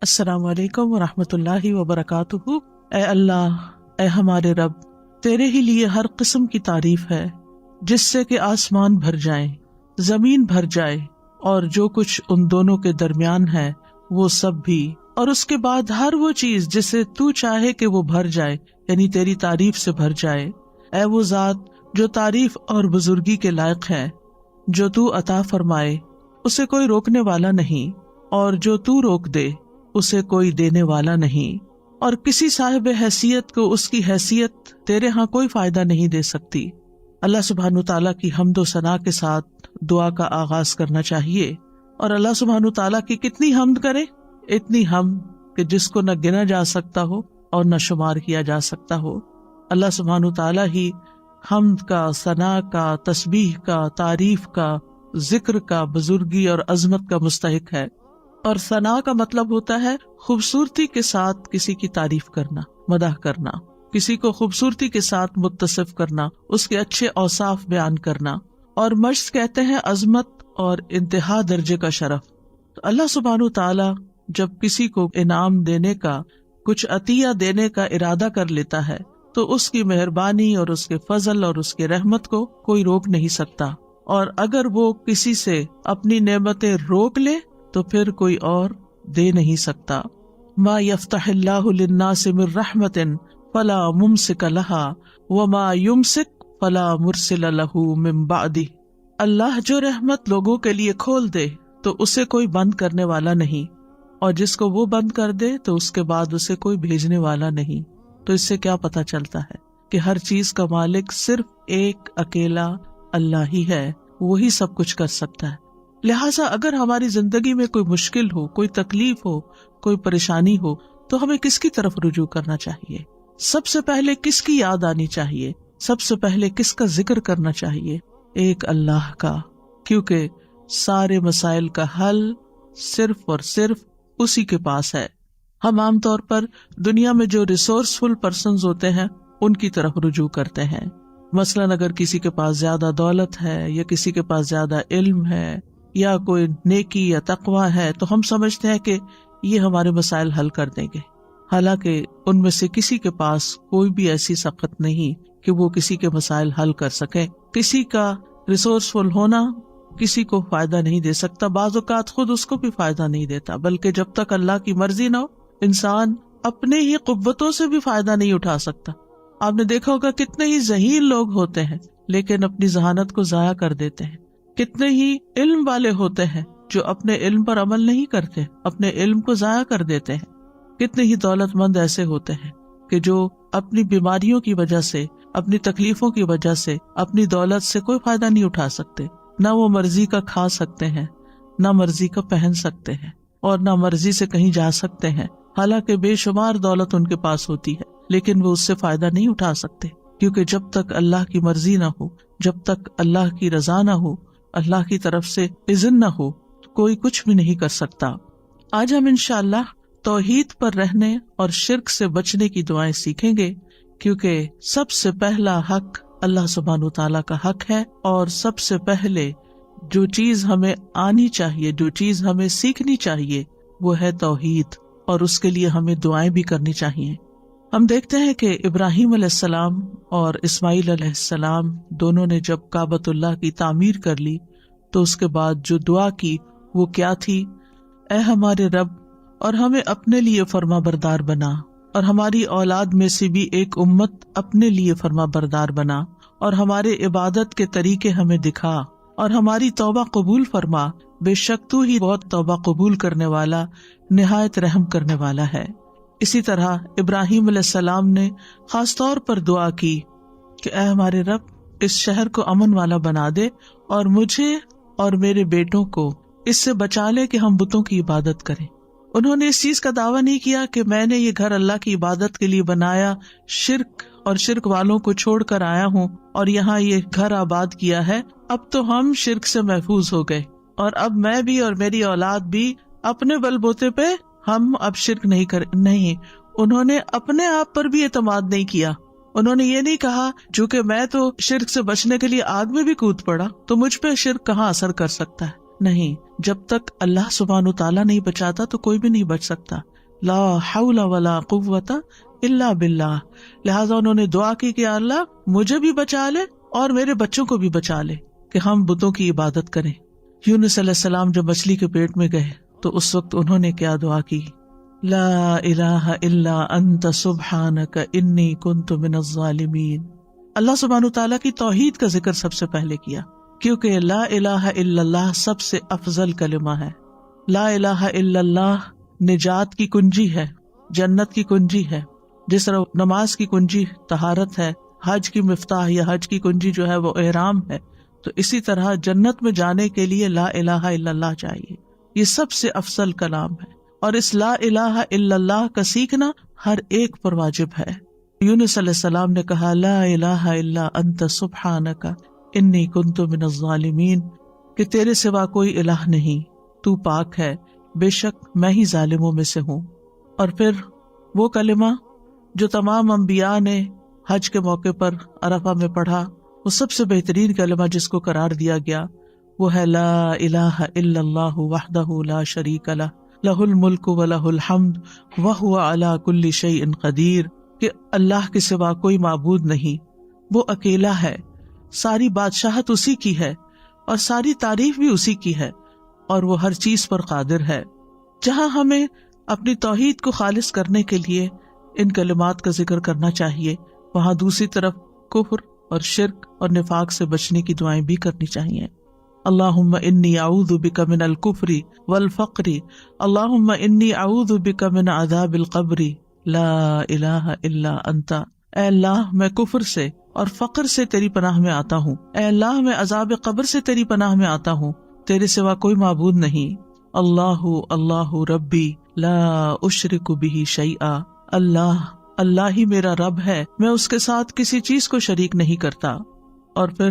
السلام علیکم ورحمۃ اللہ وبرکاتہ۔ اے اللہ، اے ہمارے رب، تیرے ہی لیے ہر قسم کی تعریف ہے جس سے کہ آسمان بھر جائیں، زمین بھر جائے اور جو کچھ ان دونوں کے درمیان ہے وہ سب بھی، اور اس کے بعد ہر وہ چیز جسے تو چاہے کہ وہ بھر جائے، یعنی تیری تعریف سے بھر جائے۔ اے وہ ذات جو تعریف اور بزرگی کے لائق ہے، جو تو عطا فرمائے اسے کوئی روکنے والا نہیں، اور جو تو روک دے اسے کوئی دینے والا نہیں، اور کسی صاحب حیثیت کو اس کی حیثیت تیرے ہاں کوئی فائدہ نہیں دے سکتی۔ اللہ سبحانہ تعالیٰ کی حمد و ثنا کے ساتھ دعا کا آغاز کرنا چاہیے، اور اللہ سبحانہ تعالیٰ کی کتنی حمد کرے، اتنی حمد کہ جس کو نہ گنا جا سکتا ہو اور نہ شمار کیا جا سکتا ہو۔ اللہ سبحانہ تعالیٰ ہی حمد کا، ثنا کا، تسبیح کا، تعریف کا، ذکر کا، بزرگی اور عظمت کا مستحق ہے۔ اور ثنا کا مطلب ہوتا ہے خوبصورتی کے ساتھ کسی کی تعریف کرنا، مدح کرنا، کسی کو خوبصورتی کے ساتھ متصف کرنا، اس کے اچھے اوصاف بیان کرنا۔ اور مجد کہتے ہیں عظمت اور انتہا درجے کا شرف۔ تو اللہ سبحانہ تعالی جب کسی کو انعام دینے کا، کچھ عطیہ دینے کا ارادہ کر لیتا ہے تو اس کی مہربانی اور اس کے فضل اور اس کے رحمت کو کوئی روک نہیں سکتا، اور اگر وہ کسی سے اپنی نعمتیں روک لے تو پھر کوئی اور دے نہیں سکتا۔ ما یفتح اللہ للناس من رحمت فلا ممسک لها وما یمسک فلا مرسل له من بعدہ۔ اللہ جو رحمت لوگوں کے لیے کھول دے تو اسے کوئی بند کرنے والا نہیں، اور جس کو وہ بند کر دے تو اس کے بعد اسے کوئی بھیجنے والا نہیں۔ تو اس سے کیا پتہ چلتا ہے کہ ہر چیز کا مالک صرف ایک اکیلا اللہ ہی ہے، وہی سب کچھ کر سکتا ہے۔ لہٰذا اگر ہماری زندگی میں کوئی مشکل ہو، کوئی تکلیف ہو، کوئی پریشانی ہو تو ہمیں کس کی طرف رجوع کرنا چاہیے؟ سب سے پہلے کس کی یاد آنی چاہیے؟ سب سے پہلے کس کا ذکر کرنا چاہیے؟ ایک اللہ کا، کیونکہ سارے مسائل کا حل صرف اور صرف اسی کے پاس ہے۔ ہم عام طور پر دنیا میں جو ریسورسفل پرسنز ہوتے ہیں ان کی طرف رجوع کرتے ہیں۔ مثلاً اگر کسی کے پاس زیادہ دولت ہے، یا کسی کے پاس زیادہ علم ہے، یا کوئی نیکی یا تقوی ہے، تو ہم سمجھتے ہیں کہ یہ ہمارے مسائل حل کر دیں گے، حالانکہ ان میں سے کسی کے پاس کوئی بھی ایسی سخت نہیں کہ وہ کسی کے مسائل حل کر سکے۔ کسی کا ریسورسفل ہونا کسی کو فائدہ نہیں دے سکتا، بعض اوقات خود اس کو بھی فائدہ نہیں دیتا، بلکہ جب تک اللہ کی مرضی نہ ہو انسان اپنے ہی قوتوں سے بھی فائدہ نہیں اٹھا سکتا۔ آپ نے دیکھا ہوگا کتنے ہی ذہین لوگ ہوتے ہیں لیکن اپنی ذہانت کو ضائع کر دیتے ہیں، کتنے ہی علم والے ہوتے ہیں جو اپنے علم پر عمل نہیں کرتے، اپنے علم کو ضائع کر دیتے ہیں، کتنے ہی دولت مند ایسے ہوتے ہیں کہ جو اپنی بیماریوں کی وجہ سے، اپنی تکلیفوں کی وجہ سے اپنی دولت سے کوئی فائدہ نہیں اٹھا سکتے، نہ وہ مرضی کا کھا سکتے ہیں، نہ مرضی کا پہن سکتے ہیں، اور نہ مرضی سے کہیں جا سکتے ہیں، حالانکہ بے شمار دولت ان کے پاس ہوتی ہے لیکن وہ اس سے فائدہ نہیں اٹھا سکتے، کیونکہ جب تک اللہ کی مرضی نہ ہو، جب تک اللہ کی رضا نہ ہو، اللہ کی طرف سے اذن نہ ہو، کوئی کچھ بھی نہیں کر سکتا۔ آج ہم انشاءاللہ توحید پر رہنے اور شرک سے بچنے کی دعائیں سیکھیں گے، کیونکہ سب سے پہلا حق اللہ سبحانہ تعالیٰ کا حق ہے، اور سب سے پہلے جو چیز ہمیں آنی چاہیے، جو چیز ہمیں سیکھنی چاہیے وہ ہے توحید، اور اس کے لیے ہمیں دعائیں بھی کرنی چاہیے۔ ہم دیکھتے ہیں کہ ابراہیم علیہ السلام اور اسماعیل علیہ السلام دونوں نے جب کعبۃ اللہ کی تعمیر کر لی تو اس کے بعد جو دعا کی وہ کیا تھی؟ اے ہمارے رب، اور ہمیں اپنے لیے فرما بردار بنا، اور ہماری اولاد میں سے بھی ایک امت اپنے لیے فرما بردار بنا، اور ہمارے عبادت کے طریقے ہمیں دکھا، اور ہماری توبہ قبول فرما، بے شک تو ہی بہت توبہ قبول کرنے والا، نہایت رحم کرنے والا ہے۔ اسی طرح ابراہیم علیہ السلام نے خاص طور پر دعا کی کہ اے ہمارے رب، اس شہر کو امن والا بنا دے، اور مجھے اور میرے بیٹوں کو اس سے بچا لے کہ ہم بتوں کی عبادت کریں۔ انہوں نے اس چیز کا دعویٰ نہیں کیا کہ میں نے یہ گھر اللہ کی عبادت کے لیے بنایا، شرک اور شرک والوں کو چھوڑ کر آیا ہوں اور یہاں یہ گھر آباد کیا ہے، اب تو ہم شرک سے محفوظ ہو گئے، اور اب میں بھی اور میری اولاد بھی اپنے بل بوتے پہ ہم اب شرک نہیں۔ انہوں نے اپنے آپ پر بھی اعتماد نہیں کیا، انہوں نے یہ نہیں کہا چونکہ میں تو شرک سے بچنے کے لیے آگ میں بھی کود پڑا تو مجھ پہ شرک کہاں اثر کر سکتا ہے، نہیں، جب تک اللہ سبحانہ تعالیٰ نہیں بچاتا تو کوئی بھی نہیں بچ سکتا. لا حول ولا قوت الا باللہ. لہٰذا انہوں نے دعا کی کہ اللہ مجھے بھی بچا لے اور میرے بچوں کو بھی بچا لے کہ ہم بتوں کی عبادت کریں. یونس علیہ السلام جب مچھلی کے پیٹ میں گئے تو اس وقت انہوں نے کیا دعا کی؟ لا الہ الا انت سبحانک انی کنت من الظالمین. اللہ سبحانہ تعالیٰ کی توحید کا ذکر سب سے پہلے کیا، کیونکہ لا الہ الا اللہ سب سے افضل کلمہ ہے. لا الہ الا اللہ نجات کی کنجی ہے، جنت کی کنجی ہے. جس طرح نماز کی کنجی طہارت ہے، حج کی مفتاح یا حج کی کنجی جو ہے وہ احرام ہے، تو اسی طرح جنت میں جانے کے لیے لا الہ الا اللہ چاہیے. یہ سب سے افضل کلام ہے، اور اس لا الہ الا اللہ کا سیکھنا ہر ایک پر واجب ہے. یونس علیہ السلام نے کہا لا الہ الا انت سبحانک انی کنت من الظالمین، کہ تیرے سوا کوئی الہ نہیں، تو پاک ہے، بے شک میں ہی ظالموں میں سے ہوں. اور پھر وہ کلمہ جو تمام انبیاء نے حج کے موقع پر عرفہ میں پڑھا، وہ سب سے بہترین کلمہ جس کو قرار دیا گیا وہ ہے لا الہ الا اللہ وحدہ لا شریک لہ لہ الملک ولہ الحمد وہو علی کل شیء قدیر. کہ اللہ کے سوا کوئی معبود نہیں، وہ اکیلا ہے، ساری بادشاہت اسی کی ہے اور ساری تعریف بھی اسی کی ہے، اور وہ ہر چیز پر قادر ہے. جہاں ہمیں اپنی توحید کو خالص کرنے کے لیے ان کلمات کا ذکر کرنا چاہیے، وہاں دوسری طرف کفر اور شرک اور نفاق سے بچنے کی دعائیں بھی کرنی چاہیے. اللہم انی اعوذ بک من الکفر والفقر، اللہم انی اعوذ بک من عذاب القبر، لا الہ الا انت. اے اللہ میں کفر سے اور فقر سے تیری پناہ میں آتا ہوں. اے اللہ میں عذاب قبر سے تیری پناہ میں آتا ہوں، تیرے سوا کوئی معبود نہیں. اللہ اللہ ربی لا اشرک بہ شیئا، اللہ ہی میرا رب ہے، میں اس کے ساتھ کسی چیز کو شریک نہیں کرتا. اور پھر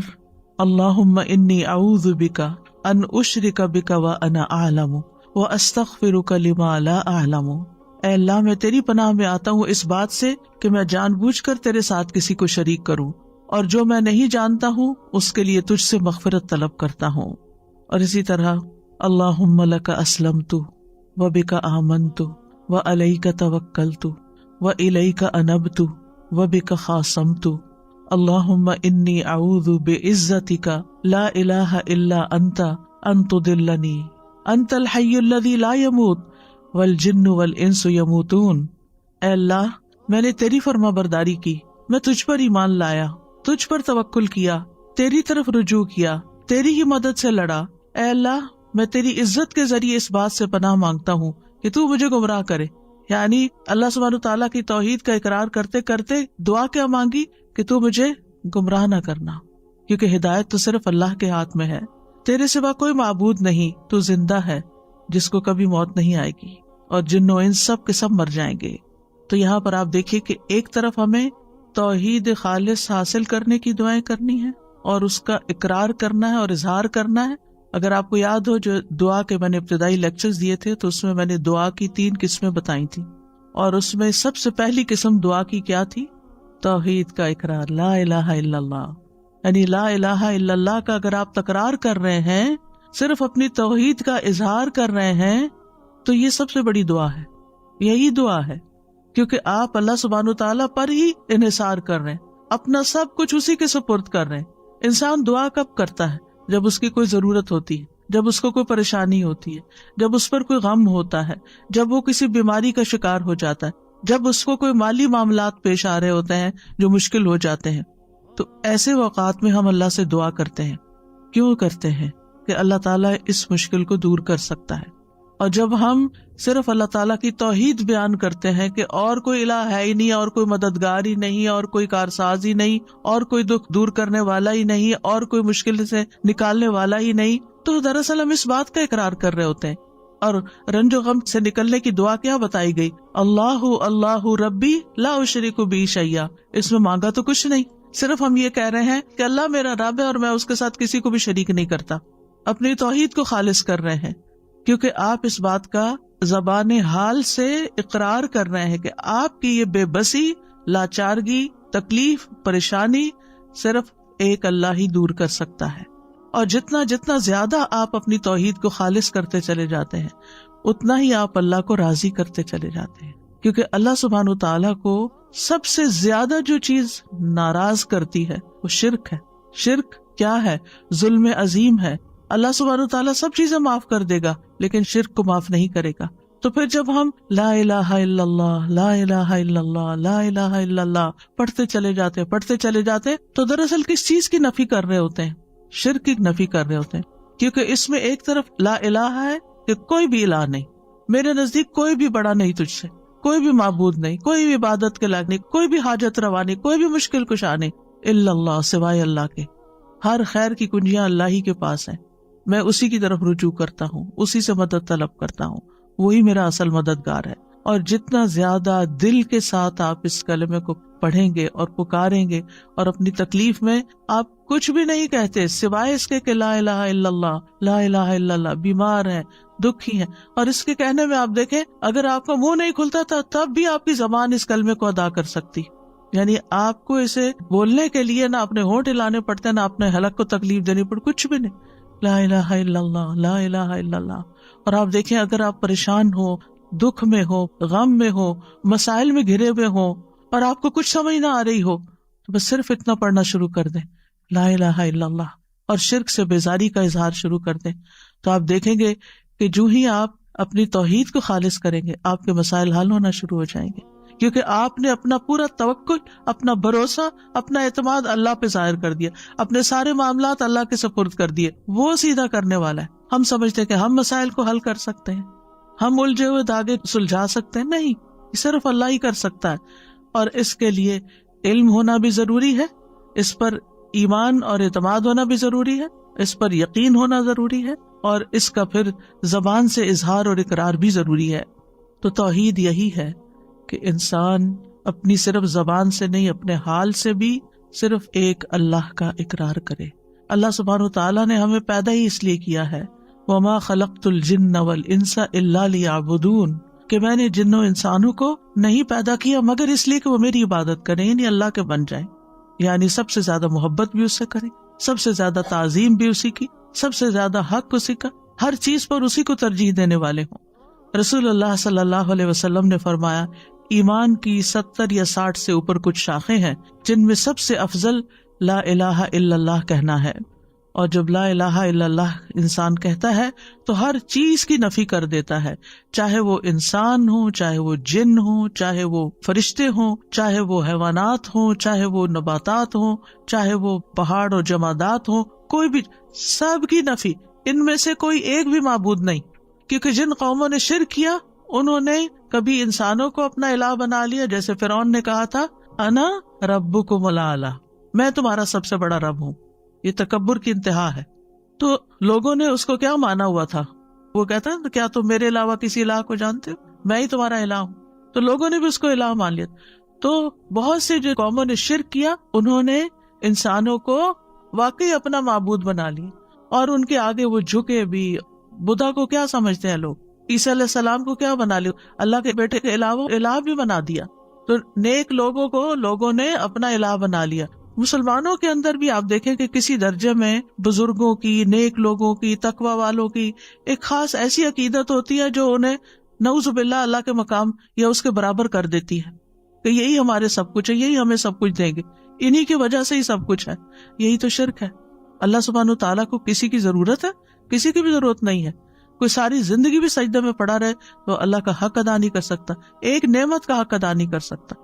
اللہم انی اعوذ بک ان اشرک بک وانا اعلم واستغفرک لما لا اعلم. اے اللہ میں تیری پناہ میں آتا ہوں اس بات سے کہ میں جان بوجھ کر تیرے ساتھ کسی کو شریک کروں، اور جو میں نہیں جانتا ہوں اس کے لیے تجھ سے مغفرت طلب کرتا ہوں. اور اسی طرح اللہم لک اسلمت وبک آمنت وعلیک توکلت وإلیک انبت وبک خاصمت. اللہم انی اعوذ بعزتک لا الہ الا انت ان تضلنی، انت الحی الذی لا یموت والجن والانس یموتون. اے اللہ میں نے تیری فرما برداری کی، میں تجھ پر ایمان لایا، تجھ پر توکل کیا، تیری طرف رجوع کیا، تیری ہی مدد سے لڑا. اے اللہ میں تیری عزت کے ذریعے اس بات سے پناہ مانگتا ہوں کہ تو مجھے گمراہ کرے. یعنی اللہ سبحانہ تعالیٰ کی توحید کا اقرار کرتے کرتے دعا کیا مانگی کہ تو مجھے گمراہ نہ کرنا، کیونکہ ہدایت تو صرف اللہ کے ہاتھ میں ہے. تیرے سوا کوئی معبود نہیں، تو زندہ ہے جس کو کبھی موت نہیں آئے گی، اور جن و انس سب کے سب مر جائیں گے. تو یہاں پر آپ دیکھیے کہ ایک طرف ہمیں توحید خالص حاصل کرنے کی دعائیں کرنی ہیں اور اس کا اقرار کرنا ہے اور اظہار کرنا ہے. اگر آپ کو یاد ہو جو دعا کے میں نے ابتدائی لیکچرز دیے تھے تو اس میں نے دعا کی 3 قسمیں بتائی تھی، اور اس میں سب سے پہلی قسم دعا کی کیا تھی؟ توحید کا اقرار، لا الہ الا اللہ. یعنی لا الہ الا اللہ کا اگر آپ تکرار کر رہے ہیں، صرف اپنی توحید کا اظہار کر رہے ہیں، تو یہ سب سے بڑی دعا ہے. یہی دعا ہے کیونکہ آپ اللہ سبحانہ تعالیٰ پر ہی انحصار کر رہے ہیں، اپنا سب کچھ اسی کے سپرد کر رہے ہیں. انسان دعا کب کرتا ہے؟ جب اس کی کوئی ضرورت ہوتی ہے، جب اس کو کوئی پریشانی ہوتی ہے، جب اس پر کوئی غم ہوتا ہے، جب وہ کسی بیماری کا شکار ہو جاتا ہے، جب اس کو کوئی مالی معاملات پیش آ رہے ہوتے ہیں جو مشکل ہو جاتے ہیں. تو ایسے اوقات میں ہم اللہ سے دعا کرتے ہیں. کیوں کرتے ہیں؟ کہ اللہ تعالیٰ اس مشکل کو دور کر سکتا ہے. اور جب ہم صرف اللہ تعالیٰ کی توحید بیان کرتے ہیں کہ اور کوئی الہ ہے ہی نہیں، اور کوئی مددگار ہی نہیں، اور کوئی کارساز ہی نہیں، اور کوئی دکھ دور کرنے والا ہی نہیں، اور کوئی مشکل سے نکالنے والا ہی نہیں، تو دراصل ہم اس بات کا اقرار کر رہے ہوتے ہیں. اور رنج و غم سے نکلنے کی دعا کیا بتائی گئی؟ اللہ اللہ ربی لا اشرک بہ شیئا. اس میں مانگا تو کچھ نہیں، صرف ہم یہ کہہ رہے ہیں کہ اللہ میرا رب ہے اور میں اس کے ساتھ کسی کو بھی شریک نہیں کرتا. اپنی توحید کو خالص کر رہے ہیں، کیونکہ آپ اس بات کا زبان حال سے اقرار کر رہے ہیں کہ آپ کی یہ بے بسی، لاچارگی، تکلیف، پریشانی صرف ایک اللہ ہی دور کر سکتا ہے. اور جتنا جتنا زیادہ آپ اپنی توحید کو خالص کرتے چلے جاتے ہیں اتنا ہی آپ اللہ کو راضی کرتے چلے جاتے ہیں، کیونکہ اللہ سبحانہ تعالیٰ کو سب سے زیادہ جو چیز ناراض کرتی ہے وہ شرک ہے۔ شرک کیا ہے؟ ظلم عظیم ہے۔ اللہ سبحانہ تعالیٰ سب چیزیں معاف کر دے گا لیکن شرک کو معاف نہیں کرے گا۔ تو پھر جب ہم لا الہ الا اللہ لا الہ الا اللہ لا الہ الا اللہ پڑھتے چلے جاتے تو دراصل کس چیز کی نفی کر رہے ہوتے ہیں؟ شرک کی نفی کر رہے ہوتے ہیں، کیونکہ اس میں ایک طرف لا الہ ہے کہ کوئی بھی الہ نہیں، میرے نزدیک کوئی بھی بڑا نہیں تجھ سے، کوئی بھی معبود نہیں، کوئی بھی عبادت کے لائق نہیں، کوئی بھی حاجت روا نہیں، کوئی بھی مشکل کشا نہیں، الا اللہ، سوائے اللہ کے۔ ہر خیر کی کنجیاں اللہ ہی کے پاس ہیں، میں اسی کی طرف رجوع کرتا ہوں، اسی سے مدد طلب کرتا ہوں، وہی میرا اصل مددگار ہے۔ اور جتنا زیادہ دل کے ساتھ آپ اس کلمے کو پڑھیں گے اور پکاریں گے اور اپنی تکلیف میں آپ کچھ بھی نہیں کہتے سوائے اس کے کہ لا الہ الا اللہ لا الہ الا اللہ، بیمار ہیں، دکھی ہیں، اور اس کے کہنے میں آپ دیکھیں اگر آپ کا منہ نہیں کھلتا تھا تب بھی آپ کی زبان اس کلمے کو ادا کر سکتی، یعنی آپ کو اسے بولنے کے لیے نہ اپنے ہونٹ ہلانے پڑتے نہ اپنے حلق کو تکلیف دینی پڑ، کچھ بھی نہیں، لا الہ الا اللہ لا الہ الا اللہ۔ اور آپ دیکھیں اگر آپ پریشان ہو، دکھ میں ہو، غم میں ہو، مسائل میں گھرے ہوئے ہو اور آپ کو کچھ سمجھ نہ آ رہی ہو تو بس صرف اتنا پڑھنا شروع کر دیں، لا الہ الا اللہ، اور شرک سے بیزاری کا اظہار شروع کر دیں، تو آپ دیکھیں گے کہ جو ہی آپ اپنی توحید کو خالص کریں گے آپ کے مسائل حل ہونا شروع ہو جائیں گے، کیونکہ آپ نے اپنا پورا توکل، اپنا بھروسہ، اپنا اعتماد اللہ پہ ظاہر کر دیا، اپنے سارے معاملات اللہ کے سپرد کر دیے، وہ سیدھا کرنے والا ہے۔ ہم سمجھتے ہیں کہ ہم مسائل کو حل کر سکتے ہیں، ہم الجھے ہوئے دھاگے سلجھا سکتے ہیں، نہیں، صرف اللہ ہی کر سکتا ہے، اور اس کے لیے علم ہونا بھی ضروری ہے، اس پر ایمان اور اعتماد ہونا بھی ضروری ہے، اس پر یقین ہونا ضروری ہے، اور اس کا پھر زبان سے اظہار اور اقرار بھی ضروری ہے۔ تو توحید یہی ہے کہ انسان اپنی صرف زبان سے نہیں اپنے حال سے بھی صرف ایک اللہ کا اقرار کرے۔ اللہ سبحانہ وتعالیٰ نے ہمیں پیدا ہی اس لیے کیا ہے، وَمَا خَلَقْتُ الْجِنَّ وَالْإِنسَ إِلَّا لِيَعْبُدُونَ، کہ میں نے جنوں انسانوں کو نہیں پیدا کیا مگر اس لیے کہ وہ میری عبادت کریں، یعنی اللہ کے بن جائیں، یعنی سب سے زیادہ محبت بھی اس سے کریں، سب سے زیادہ تعظیم بھی اسی کی، سب سے زیادہ حق اسی کا، ہر چیز پر اسی کو ترجیح دینے والے ہوں۔ رسول اللہ صلی اللہ علیہ وسلم نے فرمایا ایمان کی 70 یا 60 سے اوپر کچھ شاخیں ہیں جن میں سب سے افضل لا الہ الا اللہ کہنا ہے، اور جب لا الہ الا اللہ انسان کہتا ہے تو ہر چیز کی نفی کر دیتا ہے، چاہے وہ انسان ہو، چاہے وہ جن ہو، چاہے وہ فرشتے ہوں، چاہے وہ حیوانات ہوں، چاہے وہ نباتات ہوں، چاہے وہ پہاڑ اور جمادات ہوں، کوئی بھی، سب کی نفی، ان میں سے کوئی ایک بھی معبود نہیں، کیونکہ جن قوموں نے شرک کیا انہوں نے کبھی انسانوں کو اپنا الہ بنا لیا، جیسے فرعون نے کہا تھا انا ربکم الاعلی، میں تمہارا سب سے بڑا رب ہوں، یہ تکبر کی انتہا ہے۔ تو لوگوں نے اس کو کیا مانا ہوا تھا، وہ کہتا ہے کیا تم میرے علاوہ کسی الہ کو جانتے ہو، میں ہی تمہارا الہ ہوں، تو لوگوں نے بھی اس کو الہ مان لیا۔ تو بہت سے جو قوموں نے شرک کیا انہوں نے انسانوں کو واقعی اپنا معبود بنا لیا، اور ان کے آگے وہ جھکے بھی۔ بدھا کو کیا سمجھتے ہیں لوگ، عیسیٰ علیہ السلام کو کیا بنا لیا، اللہ کے بیٹے کے علاوہ الہ بھی بنا دیا۔ تو نیک لوگوں کو لوگوں نے اپنا الہ بنا لیا۔ مسلمانوں کے اندر بھی آپ دیکھیں کہ کسی درجے میں بزرگوں کی، نیک لوگوں کی، تقوی والوں کی ایک خاص ایسی عقیدت ہوتی ہے جو انہیں نعوذ باللہ اللہ کے مقام یا اس کے برابر کر دیتی ہے، کہ یہی ہمارے سب کچھ ہے، یہی ہمیں سب کچھ دیں گے، انہی کی وجہ سے ہی سب کچھ ہے۔ یہی تو شرک ہے۔ اللہ سبحانہ تعالیٰ کو کسی کی ضرورت ہے؟ کسی کی بھی ضرورت نہیں ہے۔ کوئی ساری زندگی بھی سجدے میں پڑا رہے تو اللہ کا حق ادا نہیں کر سکتا، ایک نعمت کا حق ادا نہیں کر سکتا۔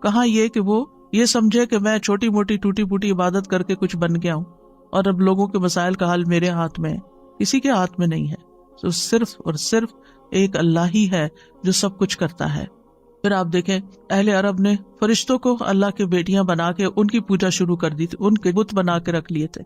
کہاں یہ کہ وہ یہ سمجھے کہ میں چھوٹی موٹی ٹوٹی پوٹی عبادت کر کے کچھ بن گیا ہوں اور اب لوگوں کے مسائل کا حل میرے ہاتھ میں ہے، کسی کے ہاتھ میں نہیں ہے۔ تو صرف اور صرف ایک اللہ ہی ہے جو سب کچھ کرتا ہے۔ پھر آپ دیکھیں اہل عرب نے فرشتوں کو اللہ کے بیٹیاں بنا کے ان کی پوجا شروع کر دی تھی، ان کے بت بنا کے رکھ لیے تھے،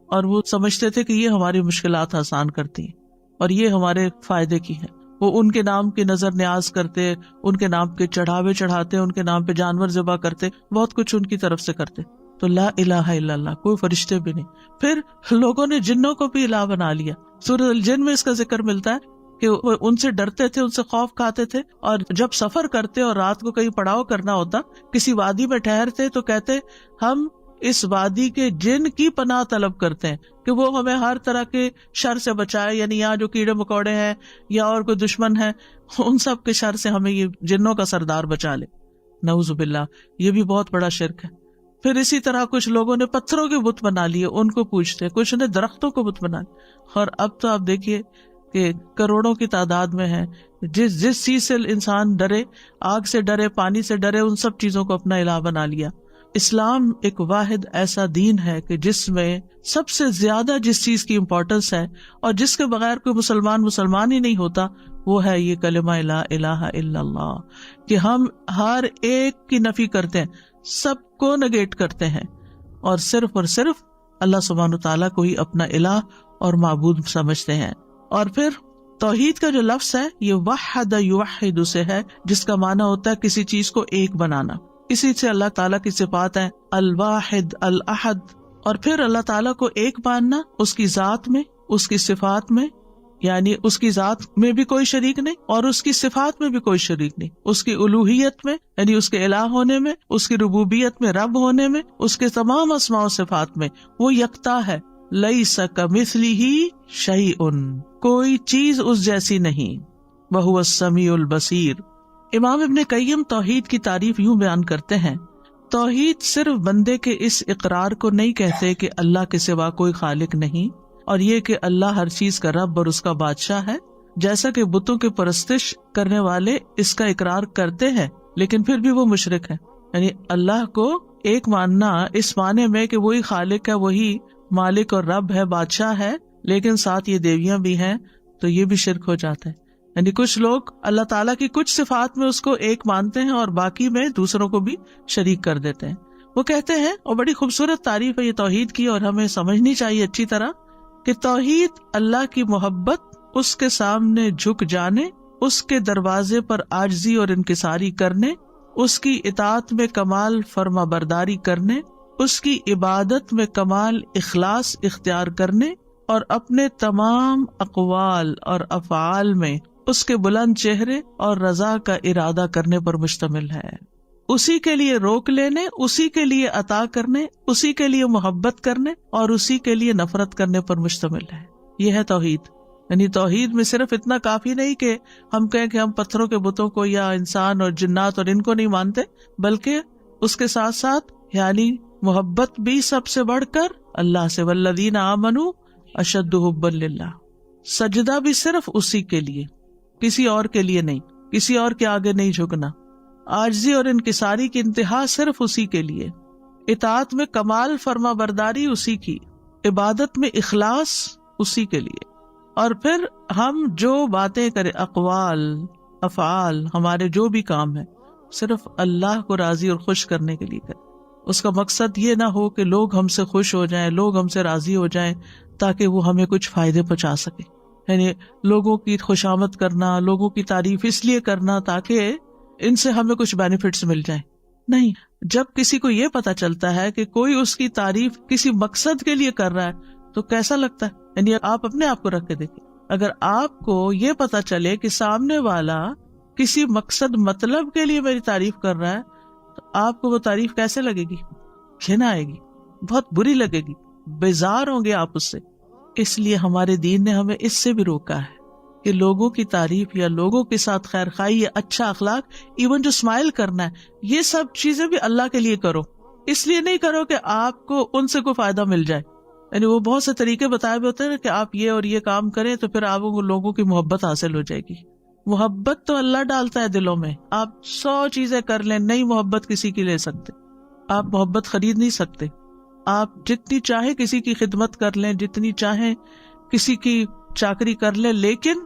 اور وہ سمجھتے تھے کہ یہ ہماری مشکلات آسان کرتی ہیں اور یہ ہمارے فائدے کی ہیں۔ وہ ان کے نام کی نظر نیاز کرتے، ان کے نام کے چڑھاوے چڑھاتے، ان کے نام پہ جانور ذبح کرتے، بہت کچھ ان کی طرف سے کرتے۔ تو لا الہ الا اللہ، کوئی فرشتے بھی نہیں۔ پھر لوگوں نے جنوں کو بھی الہ بنا لیا۔ سورۃ الجن میں اس کا ذکر ملتا ہے کہ وہ ان سے ڈرتے تھے، ان سے خوف کھاتے تھے، اور جب سفر کرتے اور رات کو کہیں پڑاؤ کرنا ہوتا، کسی وادی میں ٹھہرتے تو کہتے ہم اس وادی کے جن کی پناہ طلب کرتے ہیں کہ وہ ہمیں ہر طرح کے شر سے بچائے، یعنی یہاں جو کیڑے مکوڑے ہیں یا اور کوئی دشمن ہے ان سب کے شر سے ہمیں یہ جنوں کا سردار بچا لے. نعوذ باللہ، یہ بھی بہت بڑا شرک ہے. پھر اسی طرح کچھ لوگوں نے پتھروں کے بت بنا لیے، ان کو پوچھتے، کچھ نے درختوں کو بت بنا لیے. اور اب تو آپ دیکھیے کہ کروڑوں کی تعداد میں ہے، جس چیز سے انسان ڈرے، آگ سے ڈرے، پانی سے ڈرے، ان سب چیزوں کو اپنا الہ بنا لیا. اسلام ایک واحد ایسا دین ہے کہ جس میں سب سے زیادہ جس چیز کی امپورٹنس ہے اور جس کے بغیر کوئی مسلمان ہی نہیں ہوتا، وہ ہے یہ کلمہ لا الہ الا اللہ، کہ ہم ہر ایک کی نفی کرتے ہیں، سب کو نگیٹ کرتے ہیں اور صرف اللہ سبحانہ تعالیٰ کو ہی اپنا الہ اور معبود سمجھتے ہیں. اور پھر توحید کا جو لفظ ہے یہ وحد یوحد سے ہے، جس کا معنی ہوتا ہے کسی چیز کو ایک بنانا. اسی سے اللہ تعالیٰ کی صفات ہیں الواحد الاحد. اور پھر اللہ تعالیٰ کو ایک ماننا اس کی ذات میں، اس کی صفات میں، یعنی اس کی ذات میں بھی کوئی شریک نہیں اور اس کی صفات میں بھی کوئی شریک نہیں، اس کی الوہیت میں یعنی اس کے الہ ہونے میں، اس کی ربوبیت میں رب ہونے میں، اس کے تمام اسماء و صفات میں وہ یکتا ہے. لیس کمثلہ شیء، کوئی چیز اس جیسی نہیں. وہو السمیع البصیر. امام ابن قیم توحید کی تعریف یوں بیان کرتے ہیں، توحید صرف بندے کے اس اقرار کو نہیں کہتے کہ اللہ کے سوا کوئی خالق نہیں، اور یہ کہ اللہ ہر چیز کا رب اور اس کا بادشاہ ہے، جیسا کہ بتوں کی پرستش کرنے والے اس کا اقرار کرتے ہیں لیکن پھر بھی وہ مشرک ہیں. یعنی اللہ کو ایک ماننا اس معنی میں کہ وہی خالق ہے، وہی مالک اور رب ہے، بادشاہ ہے، لیکن ساتھ یہ دیویاں بھی ہیں، تو یہ بھی شرک ہو جاتا ہے. یعنی کچھ لوگ اللہ تعالیٰ کی کچھ صفات میں اس کو ایک مانتے ہیں اور باقی میں دوسروں کو بھی شریک کر دیتے ہیں. وہ کہتے ہیں، اور بڑی خوبصورت تعریف ہے یہ توحید کی اور ہمیں سمجھنی چاہیے اچھی طرح، کہ توحید اللہ کی محبت، اس کے سامنے جھک جانے، اس کے دروازے پر عاجزی اور انکساری کرنے، اس کی اطاعت میں کمال فرما برداری کرنے، اس کی عبادت میں کمال اخلاص اختیار کرنے، اور اپنے تمام اقوال اور افعال میں اس کے بلند چہرے اور رضا کا ارادہ کرنے پر مشتمل ہے. اسی کے لیے روک لینے، اسی کے لیے عطا کرنے، اسی کے لیے محبت کرنے اور اسی کے لیے نفرت کرنے پر مشتمل ہے. یہ ہے توحید. یعنی توحید میں صرف اتنا کافی نہیں کہ ہم کہیں کہ ہم پتھروں کے بتوں کو یا انسان اور جنات اور ان کو نہیں مانتے، بلکہ اس کے ساتھ ساتھ یعنی محبت بھی سب سے بڑھ کر اللہ سے، والذین آمنوا اشد حبا للہ. سجدہ بھی صرف اسی کے لیے، کسی اور کے لیے نہیں، کسی اور کے آگے نہیں جھکنا. عاجزی اور انکساری کی انتہا صرف اسی کے لیے. اطاعت میں کمال فرما برداری اسی کی. عبادت میں اخلاص اسی کے لیے. اور پھر ہم جو باتیں کریں، اقوال افعال، ہمارے جو بھی کام ہے، صرف اللہ کو راضی اور خوش کرنے کے لیے کریں. اس کا مقصد یہ نہ ہو کہ لوگ ہم سے خوش ہو جائیں، لوگ ہم سے راضی ہو جائیں تاکہ وہ ہمیں کچھ فائدے پہنچا سکے. یعنی لوگوں کی خوشامد کرنا، لوگوں کی تعریف اس لیے کرنا تاکہ ان سے ہمیں کچھ بینیفٹس مل جائیں. نہیں، جب کسی کو یہ پتا چلتا ہے کہ کوئی اس کی تعریف کسی مقصد کے لیے کر رہا ہے تو کیسا لگتا ہے. یعنی آپ اپنے آپ کو رکھ کے دیکھیں، اگر آپ کو یہ پتا چلے کہ سامنے والا کسی مقصد مطلب کے لیے میری تعریف کر رہا ہے تو آپ کو وہ تعریف کیسے لگے گی؟ گھن آئے گی، بہت بری لگے گی، بیزار ہوں گے آپ اس سے. اس لیے ہمارے دین نے ہمیں اس سے بھی روکا ہے کہ لوگوں کی تعریف یا لوگوں کے ساتھ خیر خواہی یا اچھا اخلاق، ایون جو اسمائل کرنا ہے، یہ سب چیزیں بھی اللہ کے لیے کرو. اس لیے نہیں کرو کہ آپ کو ان سے کوئی فائدہ مل جائے. یعنی وہ بہت سے طریقے بتائے ہوئے ہوتے ہیں کہ آپ یہ اور یہ کام کریں تو پھر آپ کو لوگوں کی محبت حاصل ہو جائے گی. محبت تو اللہ ڈالتا ہے دلوں میں. آپ 100 چیزیں کر لیں، نہیں محبت کسی کی لے سکتے. آپ محبت خرید نہیں سکتے. آپ جتنی چاہے کسی کی خدمت کر لیں، جتنی چاہیں کسی کی چاکری کر لیں، لیکن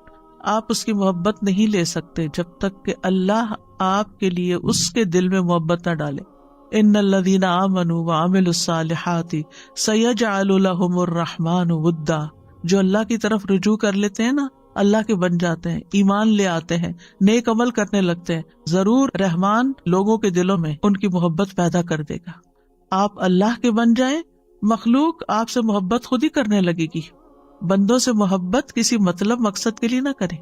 آپ اس کی محبت نہیں لے سکتے جب تک کہ اللہ آپ کے لیے اس کے دل میں محبت نہ ڈالے. ان الذین آمنوا وعملوا الصالحات سیجعل لهم الرحمن ودا. جو اللہ کی طرف رجوع کر لیتے ہیں نا، اللہ کے بن جاتے ہیں، ایمان لے آتے ہیں، نیک عمل کرنے لگتے ہیں، ضرور رحمان لوگوں کے دلوں میں ان کی محبت پیدا کر دے گا. آپ اللہ کے بن جائیں، مخلوق آپ سے محبت خود ہی کرنے لگے گی. بندوں سے محبت کسی مطلب مقصد کے لیے نہ کریں.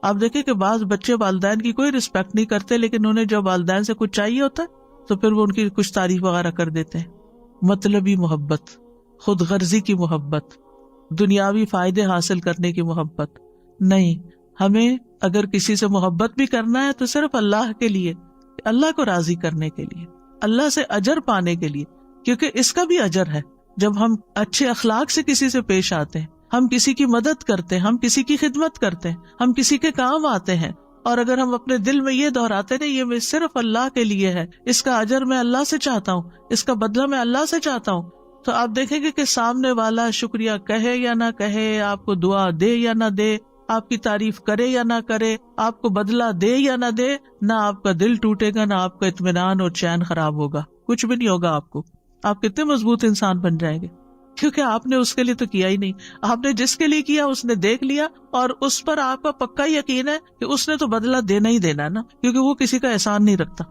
آپ دیکھیں کہ بعض بچے والدین کی کوئی رسپیکٹ نہیں کرتے، لیکن انہیں جب والدین سے کچھ چاہیے ہوتا ہے تو پھر وہ ان کی کچھ تعریف وغیرہ کر دیتے ہیں. مطلبی محبت، خود غرضی کی محبت، دنیاوی فائدے حاصل کرنے کی محبت نہیں. ہمیں اگر کسی سے محبت بھی کرنا ہے تو صرف اللہ کے لیے، اللہ کو راضی کرنے کے لیے، اللہ سے اجر پانے کے لیے، کیونکہ اس کا بھی اجر ہے. جب ہم اچھے اخلاق سے کسی سے پیش آتے ہیں، ہم کسی کی مدد کرتے ہیں، ہم کسی کی خدمت کرتے ہیں، ہم کسی کے کام آتے ہیں، اور اگر ہم اپنے دل میں یہ دہراتے ہیں یہ میں صرف اللہ کے لیے ہے، اس کا اجر میں اللہ سے چاہتا ہوں، اس کا بدلہ میں اللہ سے چاہتا ہوں، تو آپ دیکھیں گے کہ سامنے والا شکریہ کہے یا نہ کہے، آپ کو دعا دے یا نہ دے، آپ کی تعریف کرے یا نہ کرے، آپ کو بدلہ دے یا نہ دے، نہ آپ کا دل ٹوٹے گا، نہ آپ کا اطمینان اور چین خراب ہوگا، کچھ بھی نہیں ہوگا آپ کو. آپ کتنے مضبوط انسان بن جائیں گے، کیونکہ آپ نے اس کے لیے تو کیا ہی نہیں. آپ نے جس کے لیے کیا اس نے دیکھ لیا، اور اس پر آپ کا پکا یقین ہے کہ اس نے تو بدلہ دینا ہی دینا نا، کیونکہ وہ کسی کا احسان نہیں رکھتا.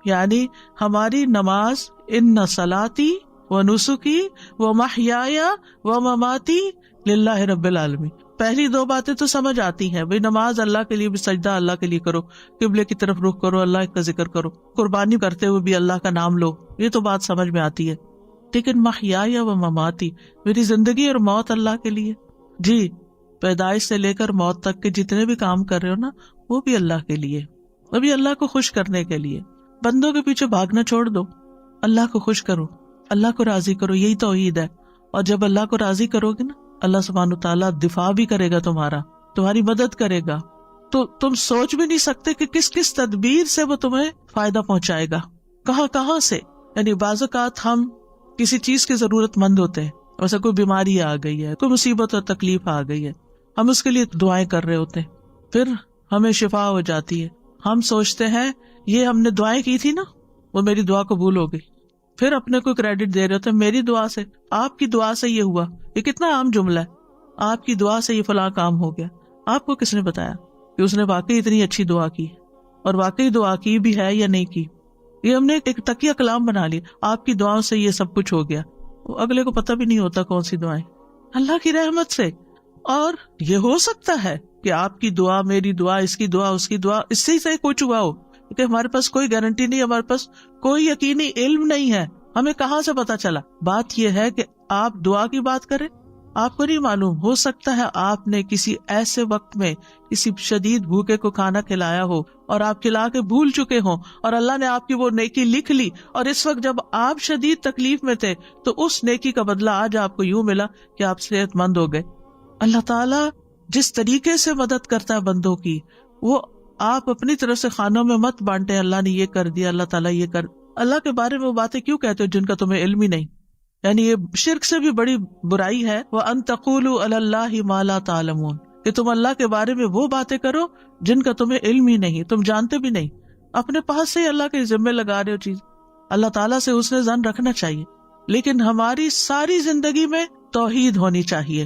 یعنی ہماری نماز، ان صلاتی و نسکی و محیای و مماتی للہ رب العالمین، پہلی دو باتیں تو سمجھ آتی ہیں، بھئی نماز اللہ کے لیے بھی، سجدہ اللہ کے لیے کرو، قبلے کی طرف رخ کرو، اللہ کا ذکر کرو، قربانی کرتے ہوئے بھی اللہ کا نام لو، یہ تو بات سمجھ میں آتی ہے. لیکن محیای و مماتی، میری زندگی اور موت اللہ کے لیے. جی، پیدائش سے لے کر موت تک کے جتنے بھی کام کر رہے ہو نا، وہ بھی اللہ کے لیے، وہ بھی اللہ کو خوش کرنے کے لیے. بندوں کے پیچھے بھاگنا چھوڑ دو، اللہ کو خوش کرو، اللہ کو راضی کرو، یہی توحید ہے. اور جب اللہ کو راضی کرو گے نا، اللہ سبحانہ وتعالیٰ دفاع بھی کرے گا تمہاری مدد کرے گا. تو تم سوچ بھی نہیں سکتے کہ کس کس تدبیر سے وہ تمہیں فائدہ پہنچائے گا، کہاں کہاں سے. یعنی بعض اوقات ہم کسی چیز کے ضرورت مند ہوتے ہیں، ویسے کوئی بیماری آ گئی ہے، کوئی مصیبت اور تکلیف آ گئی ہے، ہم اس کے لیے دعائیں کر رہے ہوتے ہیں، پھر ہمیں شفا ہو جاتی ہے، ہم سوچتے ہیں یہ ہم نے دعائیں کی تھی نا، وہ میری دعا قبول ہو گئی، پھر اپنے کو کریڈٹ دے رہے ہوتے ہیں، میری دعا سے، آپ کی دعا سے یہ ہوا. یہ کتنا عام جملہ ہے، آپ کی دعا سے یہ فلاں کام ہو گیا. آپ کو کس نے بتایا کہ اس نے واقعی اتنی اچھی دعا کی، اور واقعی دعا کی بھی ہے یا نہیں کی؟ یہ ہم نے ایک تکیہ کلام بنا لیا، آپ کی دعاؤں سے یہ سب کچھ ہو گیا. اگلے کو پتہ بھی نہیں ہوتا کون سی دعائیں، اللہ کی رحمت سے. اور یہ ہو سکتا ہے کہ آپ کی دعا، میری دعا، اس کی دعا، اس کی دعا، اس سے کچھ ہوا ہو، کہ ہمارے پاس کوئی گارنٹی نہیں، ہمارے پاس کوئی یقینی علم نہیں ہے، ہمیں کہاں سے پتا چلا. بات یہ ہے کہ آپ دعا کی بات کریں، آپ کو نہیں معلوم، ہو سکتا ہے آپ نے کسی ایسے وقت میں کسی شدید بھوکے کو کھانا کھلایا ہو، اور آپ کھلا کے بھول چکے ہوں، اور اللہ نے آپ کی وہ نیکی لکھ لی، اور اس وقت جب آپ شدید تکلیف میں تھے تو اس نیکی کا بدلہ آج آپ کو یوں ملا کہ آپ صحت مند ہو گئے. اللہ تعالیٰ جس طریقے سے مدد کرتا ہے بندوں کی، وہ آپ اپنی طرف سے خانوں میں مت بانٹے، اللہ نے یہ کر دیا، اللہ تعالیٰ یہ کر. اللہ کے بارے میں وہ باتیں کیوں کہتے ہو جن کا تمہیں علم ہی نہیں؟ یعنی یہ شرک سے بھی بڑی برائی ہے. وَأَن تَقُولُوا عَلَى اللَّهِ مَا لَا تَعْلَمُونَ، کہ تم اللہ کے بارے میں وہ باتیں کرو جن کا تمہیں علم ہی نہیں، تم جانتے بھی نہیں، اپنے پاس سے ہی اللہ کے ذمے لگا رہے ہو چیز. اللہ تعالیٰ سے حسن ظن رکھنا چاہیے، لیکن ہماری ساری زندگی میں توحید ہونی چاہیے.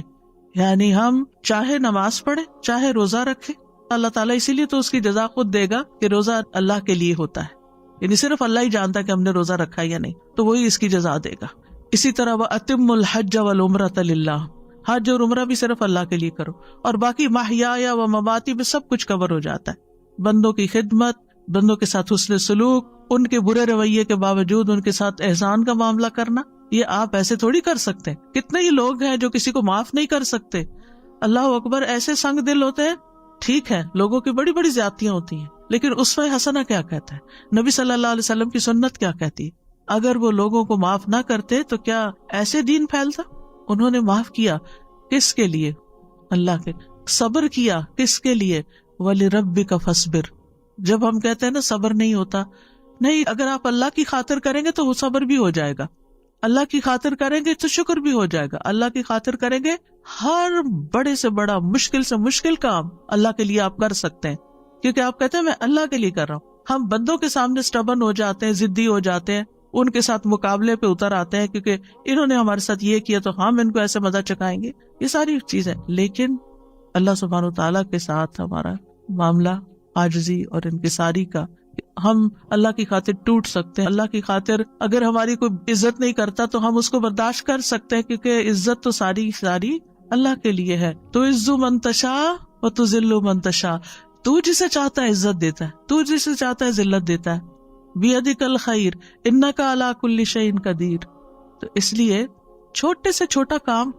یعنی ہم چاہے نماز پڑھیں، چاہے روزہ رکھیں، اللہ تعالیٰ اسی لیے تو اس کی جزا خود دے گا کہ روزہ اللہ کے لیے ہوتا ہے، یعنی صرف اللہ ہی جانتا ہے کہ ہم نے روزہ رکھا یا نہیں، تو وہی اس کی جزا دے گا. اسی طرح وَأَتِمُّ الْحَجَّ وَالْعُمْرَةَ لِلَّهِ، حج اور عمرہ بھی صرف اللہ کے لیے کرو، اور باقی محیایا و مماتی میں سب کچھ کور ہو جاتا ہے. بندوں کی خدمت، بندوں کے ساتھ حسن سلوک، ان کے برے رویے کے باوجود ان کے ساتھ احسان کا معاملہ کرنا، یہ آپ ایسے تھوڑی کر سکتے. کتنے ہی لوگ ہیں جو کسی کو معاف نہیں کر سکتے. اللہ اکبر، ایسے سنگ دل ہوتے ہیں. ٹھیک ہے، لوگوں کی بڑی بڑی زیادتیاں ہوتی ہیں، لیکن اسوہ حسنہ کیا کہتا ہے؟ نبی صلی اللہ علیہ وسلم کی سنت کیا کہتی ہے؟ اگر وہ لوگوں کو معاف نہ کرتے تو کیا ایسے دین پھیلتا؟ انہوں نے معاف کیا، کس کے لیے؟ اللہ کے. صبر کیا، کس کے لیے؟ وَلِرَبِّكَ فَاصْبِرْ. جب ہم کہتے ہیں نا صبر نہیں ہوتا، نہیں، اگر آپ اللہ کی خاطر کریں گے تو وہ صبر بھی ہو جائے گا، اللہ کی خاطر کریں گے تو شکر بھی ہو جائے گا، اللہ کی خاطر کریں گے ہر بڑے سے بڑا، مشکل سے مشکل کام اللہ کے لیے آپ کر سکتے ہیں، کیونکہ آپ کہتے ہیں میں اللہ کے لیے کر رہا ہوں. ہم بندوں کے سامنے سٹبن ہو جاتے ہیں، ضدی ہو جاتے ہیں، ان کے ساتھ مقابلے پہ اتر آتے ہیں کیونکہ انہوں نے ہمارے ساتھ یہ کیا تو ہم ان کو ایسے مزہ چکھائیں گے، یہ ساری چیزیں. لیکن اللہ سبحانہ وتعالیٰ کے ساتھ ہمارا معاملہ عاجزی اور انکساری کا، ہم اللہ کی خاطر ٹوٹ سکتے ہیں. اللہ کی خاطر اگر ہماری کوئی عزت نہیں کرتا تو ہم اس کو برداشت کر سکتے ہیں، کیونکہ عزت تو ساری اللہ کے لیے ہے. تو عزو من تشاء و تذل من تشاء، تو جسے چاہتا ہے عزت دیتا ہے، تو جسے چاہتا ہے ذلت دیتا ہے. بیدک الخیر انک علی کل شیء قدیر. تو اس لیے چھوٹے سے چھوٹا کام،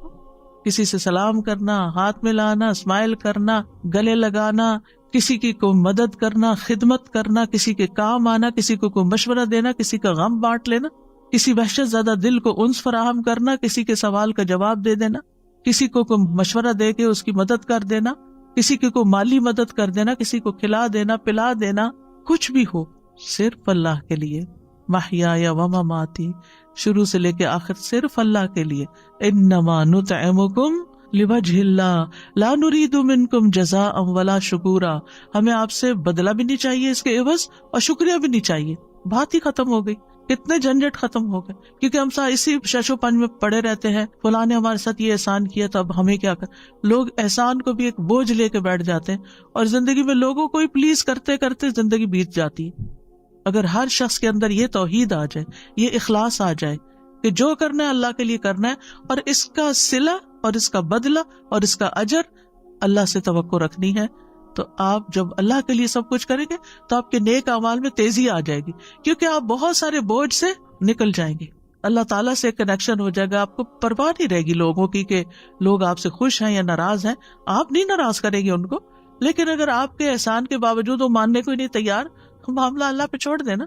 کسی سے سلام کرنا، ہاتھ ملانا، اسمائل کرنا، گلے لگانا، کسی کی کو مدد کرنا، خدمت کرنا، کسی کے کام آنا، کسی کو کوئی مشورہ دینا، کسی کا غم بانٹ لینا، کسی وحشت زدہ دل کو انس فراہم کرنا، کسی کے سوال کا جواب دے دینا، کسی کو کوئی مشورہ دے کے اس کی مدد کر دینا، کسی کی کوئی مالی مدد کر دینا، کسی کو کھلا دینا، پلا دینا، کچھ بھی ہو صرف اللہ کے لیے. محیایا و مماتی، شروع سے لے کے آخر صرف اللہ کے لیے. انما نطعمکم لوجہ اللہ لا نرید منکم جزاء ولا شکورا. ہمیں آپ سے بدلہ بھی نہیں چاہیے اس کے عوض، اور شکریہ بھی نہیں چاہیے. بات ہی ختم ہو گئی، کتنے جھنجٹ ختم ہو گئے. کیونکہ ہم اسی ششو پنج میں پڑے رہتے ہیں، فلاں نے ہمارے ساتھ یہ احسان کیا تو اب ہمیں کیا کر. لوگ احسان کو بھی ایک بوجھ لے کے بیٹھ جاتے ہیں، اور زندگی میں لوگوں کو ہی پلیز کرتے کرتے زندگی بیت جاتی ہے. اگر ہر شخص کے اندر یہ توحید آ جائے، یہ اخلاص آ جائے کہ جو کرنا ہے اللہ کے لیے کرنا ہے، اور اس کا صلہ اور اس کا بدلہ اور اس کا اجر اللہ سے توقع رکھنی ہے، تو آپ جب اللہ کے لیے سب کچھ کریں گے تو آپ کے نیک اعمال میں تیزی آ جائے گی، کیونکہ آپ بہت سارے بوجھ سے نکل جائیں گے. اللہ تعالیٰ سے کنیکشن ہو جائے گا، آپ کو پرواہ نہیں رہے گی لوگوں کی کہ لوگ آپ سے خوش ہیں یا ناراض ہیں. آپ نہیں ناراض کریں گے ان کو، لیکن اگر آپ کے احسان کے باوجود وہ ماننے کو ہی نہیں تیار، معاملہ اللہ پہ چھوڑ دینا.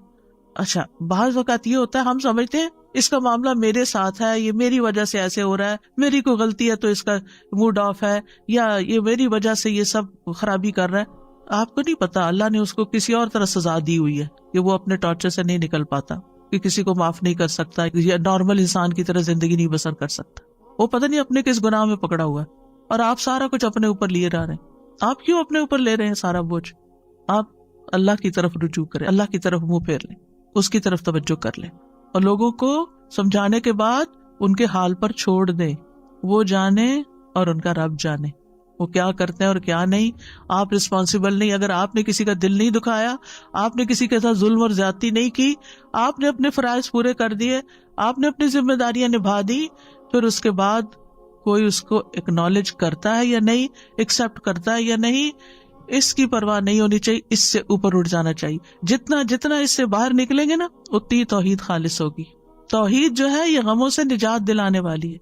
اچھا، بعض وقت یہ ہوتا ہے ہم سمجھتے ہیں اس کا معاملہ میرے ساتھ ہے، یہ میری وجہ سے ایسے ہو رہا ہے، میری کوئی غلطی ہے تو اس کا موڈ آف ہے، یا یہ میری وجہ سے یہ سب خرابی کر رہا ہے. آپ کو نہیں پتا اللہ نے اس کو کسی اور طرح سزا دی ہوئی ہے کہ وہ اپنے ٹارچر سے نہیں نکل پاتا، کہ کسی کو معاف نہیں کر سکتا یا نارمل انسان کی طرح زندگی نہیں بسر کر سکتا. وہ پتہ نہیں اپنے کس گناہ میں پکڑا ہوا ہے، اور آپ سارا کچھ اپنے اوپر لیے جا رہے ہیں. آپ کیوں اپنے اوپر لے رہے ہیں سارا بوجھ؟ آپ اللہ کی طرف رجوع کریں، اللہ کی طرف منہ پھیر لیں، اس کی طرف توجہ کر لیں، اور لوگوں کو سمجھانے کے بعد ان کے حال پر چھوڑ دیں. وہ جانے اور ان کا رب جانے وہ کیا کرتے ہیں اور کیا نہیں. آپ رسپانسیبل نہیں. اگر آپ نے کسی کا دل نہیں دکھایا، آپ نے کسی کے ساتھ ظلم اور زیادتی نہیں کی، آپ نے اپنے فرائض پورے کر دیے، آپ نے اپنی ذمہ داریاں نبھا دی، پھر اس کے بعد کوئی اس کو ایکنالج کرتا ہے یا نہیں، ایکسپٹ کرتا ہے یا نہیں، اس کی پرواہ نہیں ہونی چاہیے. اس سے اوپر اٹھ جانا چاہیے. جتنا اس سے باہر نکلیں گے نا، اتنی توحید خالص ہوگی. توحید جو ہے یہ غموں سے نجات دلانے والی ہے،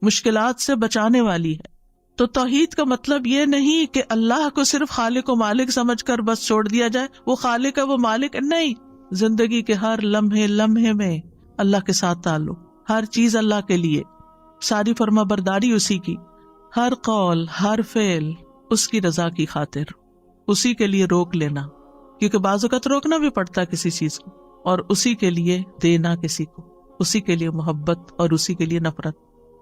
مشکلات سے بچانے والی ہے. تو توحید کا مطلب یہ نہیں کہ اللہ کو صرف خالق و مالک سمجھ کر بس چھوڑ دیا جائے، وہ خالق ہے وہ مالک نہیں. زندگی کے ہر لمحے میں اللہ کے ساتھ تعلق، ہر چیز اللہ کے لیے، ساری فرما برداری اسی کی، ہر قول ہر فعل اس کی رضا کی خاطر، اسی کے لیے روک لینا، کیونکہ بعض اوقات روکنا بھی پڑتا ہے کسی چیز کو، اور اسی کے لیے دینا کسی کو، اسی کے لیے محبت اور اسی کے لیے نفرت.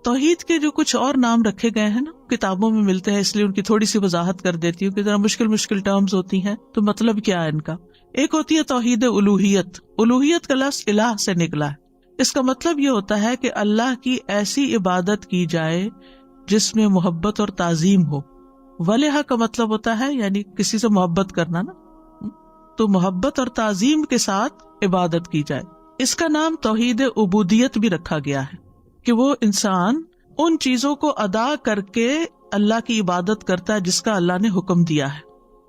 توحید کے جو کچھ اور نام رکھے گئے ہیں نا، کتابوں میں ملتے ہیں، اس لیے ان کی تھوڑی سی وضاحت کر دیتی ہوں کہ ذرا مشکل ٹرمز ہوتی ہیں تو مطلب کیا ہے ان کا. ایک ہوتی ہے توحید الوہیت. الوہیت کا لفظ الہ سے نکلا ہے. اس کا مطلب یہ ہوتا ہے کہ اللہ کی ایسی عبادت کی جائے جس میں محبت اور تعظیم ہو. ولہ کا مطلب ہوتا ہے یعنی کسی سے محبت کرنا نا، تو محبت اور تعظیم کے ساتھ عبادت کی جائے. اس کا نام توحید عبودیت بھی رکھا گیا ہے کہ وہ انسان ان چیزوں کو ادا کر کے اللہ کی عبادت کرتا ہے جس کا اللہ نے حکم دیا ہے،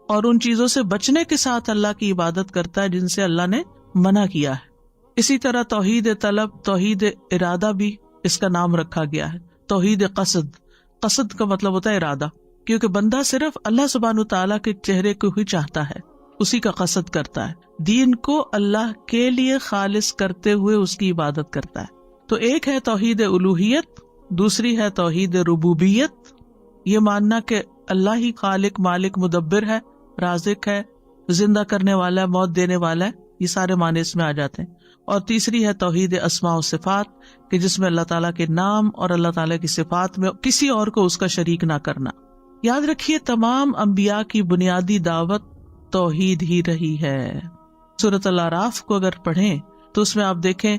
اور ان چیزوں سے بچنے کے ساتھ اللہ کی عبادت کرتا ہے جن سے اللہ نے منع کیا ہے. اسی طرح توحید طلب، توحید ارادہ بھی اس کا نام رکھا گیا ہے. توحید قصد، قصد کا مطلب ہوتا ہے ارادہ، کیونکہ بندہ صرف اللہ سبحانہ تعالیٰ کے چہرے کو ہی چاہتا ہے، اسی کا قصد کرتا ہے، دین کو اللہ کے لیے خالص کرتے ہوئے اس کی عبادت کرتا ہے. تو ایک ہے توحید الوہیت، دوسری ہے توحید ربوبیت. یہ ماننا کہ اللہ ہی خالق مالک مدبر ہے، رازق ہے، زندہ کرنے والا ہے، موت دینے والا ہے، یہ سارے معنی اس میں آ جاتے ہیں. اور تیسری ہے توحید اسماء و صفات، کہ جس میں اللہ تعالیٰ کے نام اور اللہ تعالیٰ کی صفات میں کسی اور کو اس کا شریک نہ کرنا. یاد رکھیے تمام انبیاء کی بنیادی دعوت توحید ہی رہی ہے. سورۃ الاعراف کو اگر پڑھیں تو اس میں آپ دیکھیں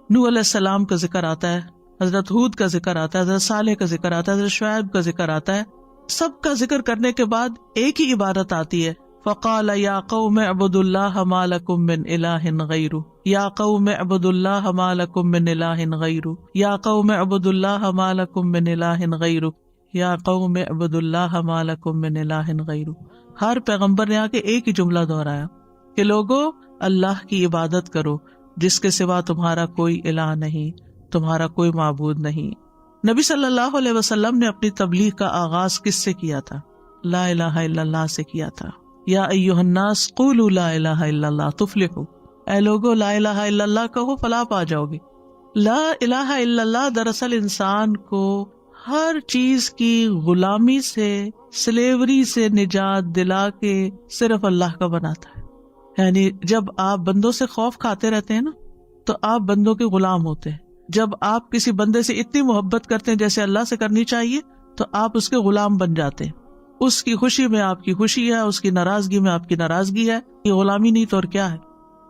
نوح علیہ السلام کا ذکر آتا ہے، حضرت ہود کا ذکر آتا ہے، حضرت صالح کا ذکر آتا ہے، حضرت شعیب کا ذکر آتا ہے. سب کا ذکر کرنے کے بعد ایک ہی عبارت آتی ہے، فقال یا قوم اعبدوا اللہ ما لکم من الہ غیرہ، یا قوم اعبدوا اللہ ما لکم من الہ غیرہ، یا قوم اعبدوا اللہ ما لکم من الہ غیرہ، یا قوم اعبدوا اللہ ما لکم من الہ غیرہ. ہر پیغمبر نے آ کے ایک ہی جملہ دہرایا کہ لوگو اللہ کی عبادت کرو جس کے سوا تمہارا کوئی الہ نہیں. تمہارا کوئی معبود نہیں. نبی صلی اللہ علیہ وسلم نے اپنی تبلیغ کا آغاز کس سے کیا تھا؟ لا الہ الا اللہ سے کیا تھا. یا ایھا الناس قولوا لا الہ الا اللہ تفلحوا، اے لوگو لا الہ الا اللہ کہو فلاح پا جاؤ گے. لا الہ الا اللہ دراصل انسان کو ہر چیز کی غلامی سے، سلیوری سے نجات دلا کے صرف اللہ کا بناتا ہے. یعنی جب آپ بندوں سے خوف کھاتے رہتے ہیں نا تو آپ بندوں کے غلام ہوتے ہیں. جب آپ کسی بندے سے اتنی محبت کرتے ہیں جیسے اللہ سے کرنی چاہیے تو آپ اس کے غلام بن جاتے ہیں. اس کی خوشی میں آپ کی خوشی ہے، اس کی ناراضگی میں آپ کی ناراضگی ہے. یہ غلامی نہیں تو اور کیا ہے؟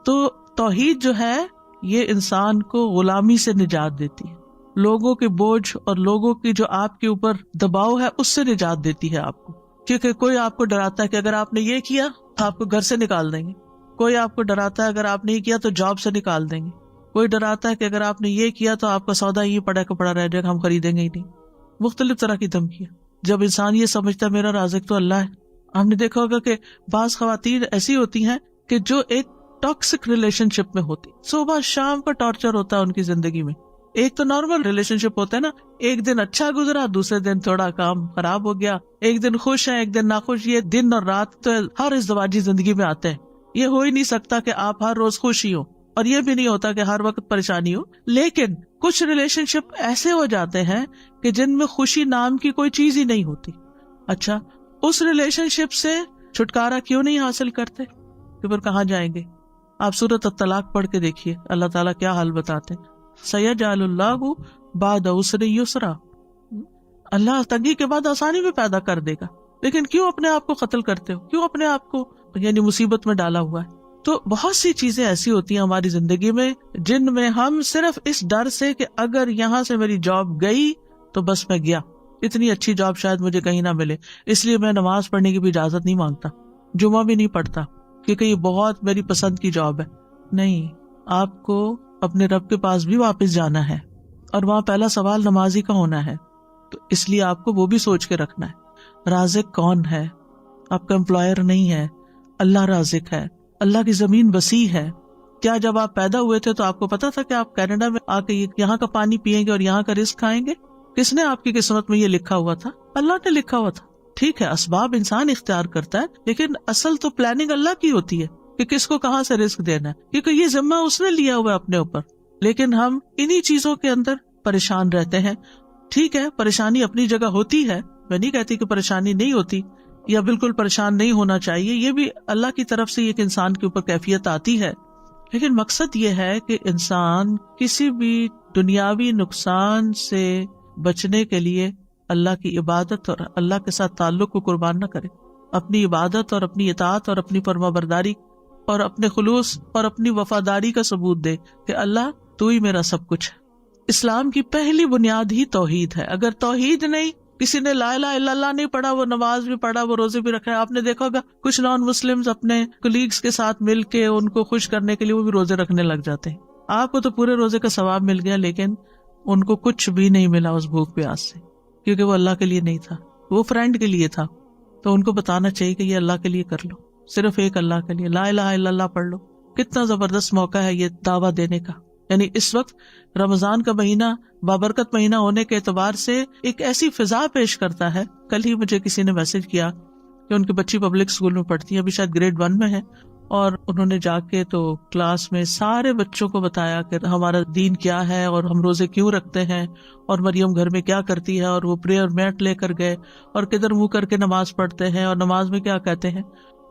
تو توحید جو ہے یہ انسان کو غلامی سے نجات دیتی ہے، لوگوں کے بوجھ اور لوگوں کی جو آپ کے اوپر دباؤ ہے اس سے نجات دیتی ہے آپ کو. کیونکہ کوئی آپ کو ڈراتا ہے کہ اگر آپ نے یہ کیا آپ کو گھر سے نکال دیں گے. کوئی آپ کو ڈراتا ہے اگر آپ نے یہ کیا تو جاب سے نکال دیں گے. کوئی ڈراتا ہے کہ اگر آپ نے یہ کیا تو آپ کا سودا یہ پڑا کا پڑا رہ جائے گا، ہم خریدیں گے ہی نہیں. مختلف طرح کی دھمکیاں. جب انسان یہ سمجھتا ہے میرا رازق تو اللہ ہے. ہم نے دیکھا ہوگا کہ بعض خواتین ایسی ہوتی ہیں کہ جو ایک ٹاکسک ریلیشن شپ میں ہوتی، صبح شام کا ٹارچر ہوتا ہے ان کی زندگی میں. ایک تو نارمل ریلیشن شپ ہوتا ہے نا، ایک دن اچھا گزرا، دوسرے دن تھوڑا کام خراب ہو گیا، ایک دن خوش ہے ایک دن ناخوش. یہ دن اور رات تو ہر ازدواجی زندگی میں آتے ہیں. یہ ہو ہی نہیں سکتا کہ آپ ہر روز خوش ہی ہو، اور یہ بھی نہیں ہوتا کہ ہر وقت پریشانی ہو. لیکن کچھ ریلیشن شپ ایسے ہو جاتے ہیں کہ جن میں خوشی نام کی کوئی چیز ہی نہیں ہوتی. اچھا، اس ریلیشن شپ سے چھٹکارا کیوں نہیں حاصل کرتے؟ کہ پھر کہاں جائیں گے؟ آپ سورۃ الطلاق پڑھ کے دیکھیے اللہ تعالیٰ کیا حال بتاتے ہیں. سیجعل اللہ بعد عسر یسرا، اللہ تنگی کے بعد آسانی میں پیدا کر دے گا. لیکن کیوں اپنے آپ کو قتل کرتے ہو؟ کیوں اپنے آپ کو یعنی مصیبت میں ڈالا ہوا ہے؟ تو بہت سی چیزیں ایسی ہوتی ہیں ہماری زندگی میں جن میں ہم صرف اس ڈر سے کہ اگر یہاں سے میری جاب گئی تو بس میں گیا، اتنی اچھی جاب شاید مجھے کہیں نہ ملے، اس لیے میں نماز پڑھنے کی بھی اجازت نہیں مانگتا، جمعہ بھی نہیں پڑھتا کیونکہ یہ بہت میری پسند کی جاب ہے. نہیں، آپ کو اپنے رب کے پاس بھی واپس جانا ہے اور وہاں پہلا سوال نمازی کا ہونا ہے. تو اس لیے آپ کو وہ بھی سوچ کے رکھنا ہے رازق کون ہے. آپ کا امپلائر نہیں ہے، اللہ رازق ہے. اللہ کی زمین وسیع ہے. کیا جب آپ پیدا ہوئے تھے تو آپ کو پتا تھا کہ آپ کینیڈا میں آ کے یہاں کا پانی پیئیں گے اور یہاں کا رزق کھائیں گے؟ کس نے آپ کی قسمت میں یہ لکھا ہوا تھا؟ اللہ نے لکھا ہوا تھا. ٹھیک ہے، اسباب انسان اختیار کرتا ہے لیکن اصل تو پلاننگ اللہ کی ہوتی ہے کہ کس کو کہاں سے رزق دینا ہے، کیونکہ یہ ذمہ اس نے لیا ہوا ہے اپنے اوپر. لیکن ہم انہی چیزوں کے اندر پریشان رہتے ہیں. ٹھیک ہے، پریشانی اپنی جگہ ہوتی ہے، میں نہیں کہتی کہ پریشانی نہیں ہوتی یا بالکل پریشان نہیں ہونا چاہیے، یہ بھی اللہ کی طرف سے ایک انسان کے اوپر کیفیت آتی ہے. لیکن مقصد یہ ہے کہ انسان کسی بھی دنیاوی نقصان سے بچنے کے لیے اللہ کی عبادت اور اللہ کے ساتھ تعلق کو قربان نہ کرے. اپنی عبادت اور اپنی اطاعت اور اپنی فرمانبرداری اور اپنے خلوص اور اپنی وفاداری کا ثبوت دے کہ اللہ تو ہی میرا سب کچھ ہے. اسلام کی پہلی بنیاد ہی توحید ہے. اگر توحید نہیں، کسی نے لا الہ الا اللہ نہیں پڑھا، وہ نماز بھی پڑھا، وہ روزے بھی رکھے. آپ نے دیکھا ہوگا کچھ نان مسلمز اپنے کولیگز کے ساتھ مل کے ان کو خوش کرنے کے لیے وہ بھی روزے رکھنے لگ جاتے ہیں. آپ کو تو پورے روزے کا ثواب مل گیا لیکن ان کو کچھ بھی نہیں ملا اس بھوک پیاس سے، کیونکہ وہ اللہ کے لیے نہیں تھا، وہ فرینڈ کے لیے تھا. تو ان کو بتانا چاہیے کہ یہ اللہ کے لیے کر لو، صرف ایک اللہ کے لیے لا الہ الا اللہ پڑھ لو. کتنا زبردست موقع ہے یہ دعویٰ دینے کا. یعنی اس وقت رمضان کا مہینہ بابرکت مہینہ ہونے کے اعتبار سے ایک ایسی فضا پیش کرتا ہے. کل ہی مجھے کسی نے میسج کیا کہ ان کی بچی پبلک اسکول میں پڑھتی ہے، ابھی شاید گریڈ 1 میں ہے، اور انہوں نے جا کے تو کلاس میں سارے بچوں کو بتایا کہ ہمارا دین کیا ہے اور ہم روزے کیوں رکھتے ہیں اور مریم گھر میں کیا کرتی ہے، اور وہ پریئر میٹ لے کر گئے اور کدھر منہ کر کے نماز پڑھتے ہیں اور نماز میں کیا کہتے ہیں.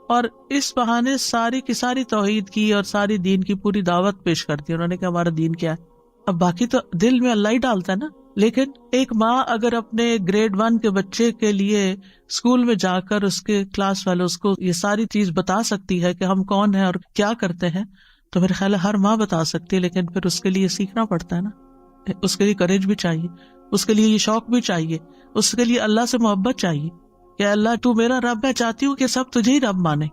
اور اس بہانے ساری کی ساری توحید کی اور ساری دین کی پوری دعوت پیش کرتی ہے. انہوں نے کہا ہمارا دین کیا ہے. اب باقی تو دل میں اللہ ہی ڈالتا ہے نا. لیکن ایک ماں اگر اپنے گریڈ 1 کے بچے کے لیے اسکول میں جا کر اس کے کلاس فیلوز کو یہ ساری چیز بتا سکتی ہے کہ ہم کون ہیں اور کیا کرتے ہیں، تو میرے خیال ہے ہر ماں بتا سکتی ہے. لیکن پھر اس کے لیے سیکھنا پڑتا ہے نا، اس کے لیے کریج بھی چاہیے، اس کے لیے یہ شوق بھی چاہیے، اس کے لیے اللہ سے محبت چاہیے کہ اللہ تو میرا رب ہے، چاہتی ہوں کہ سب تجھے ہی رب مانے،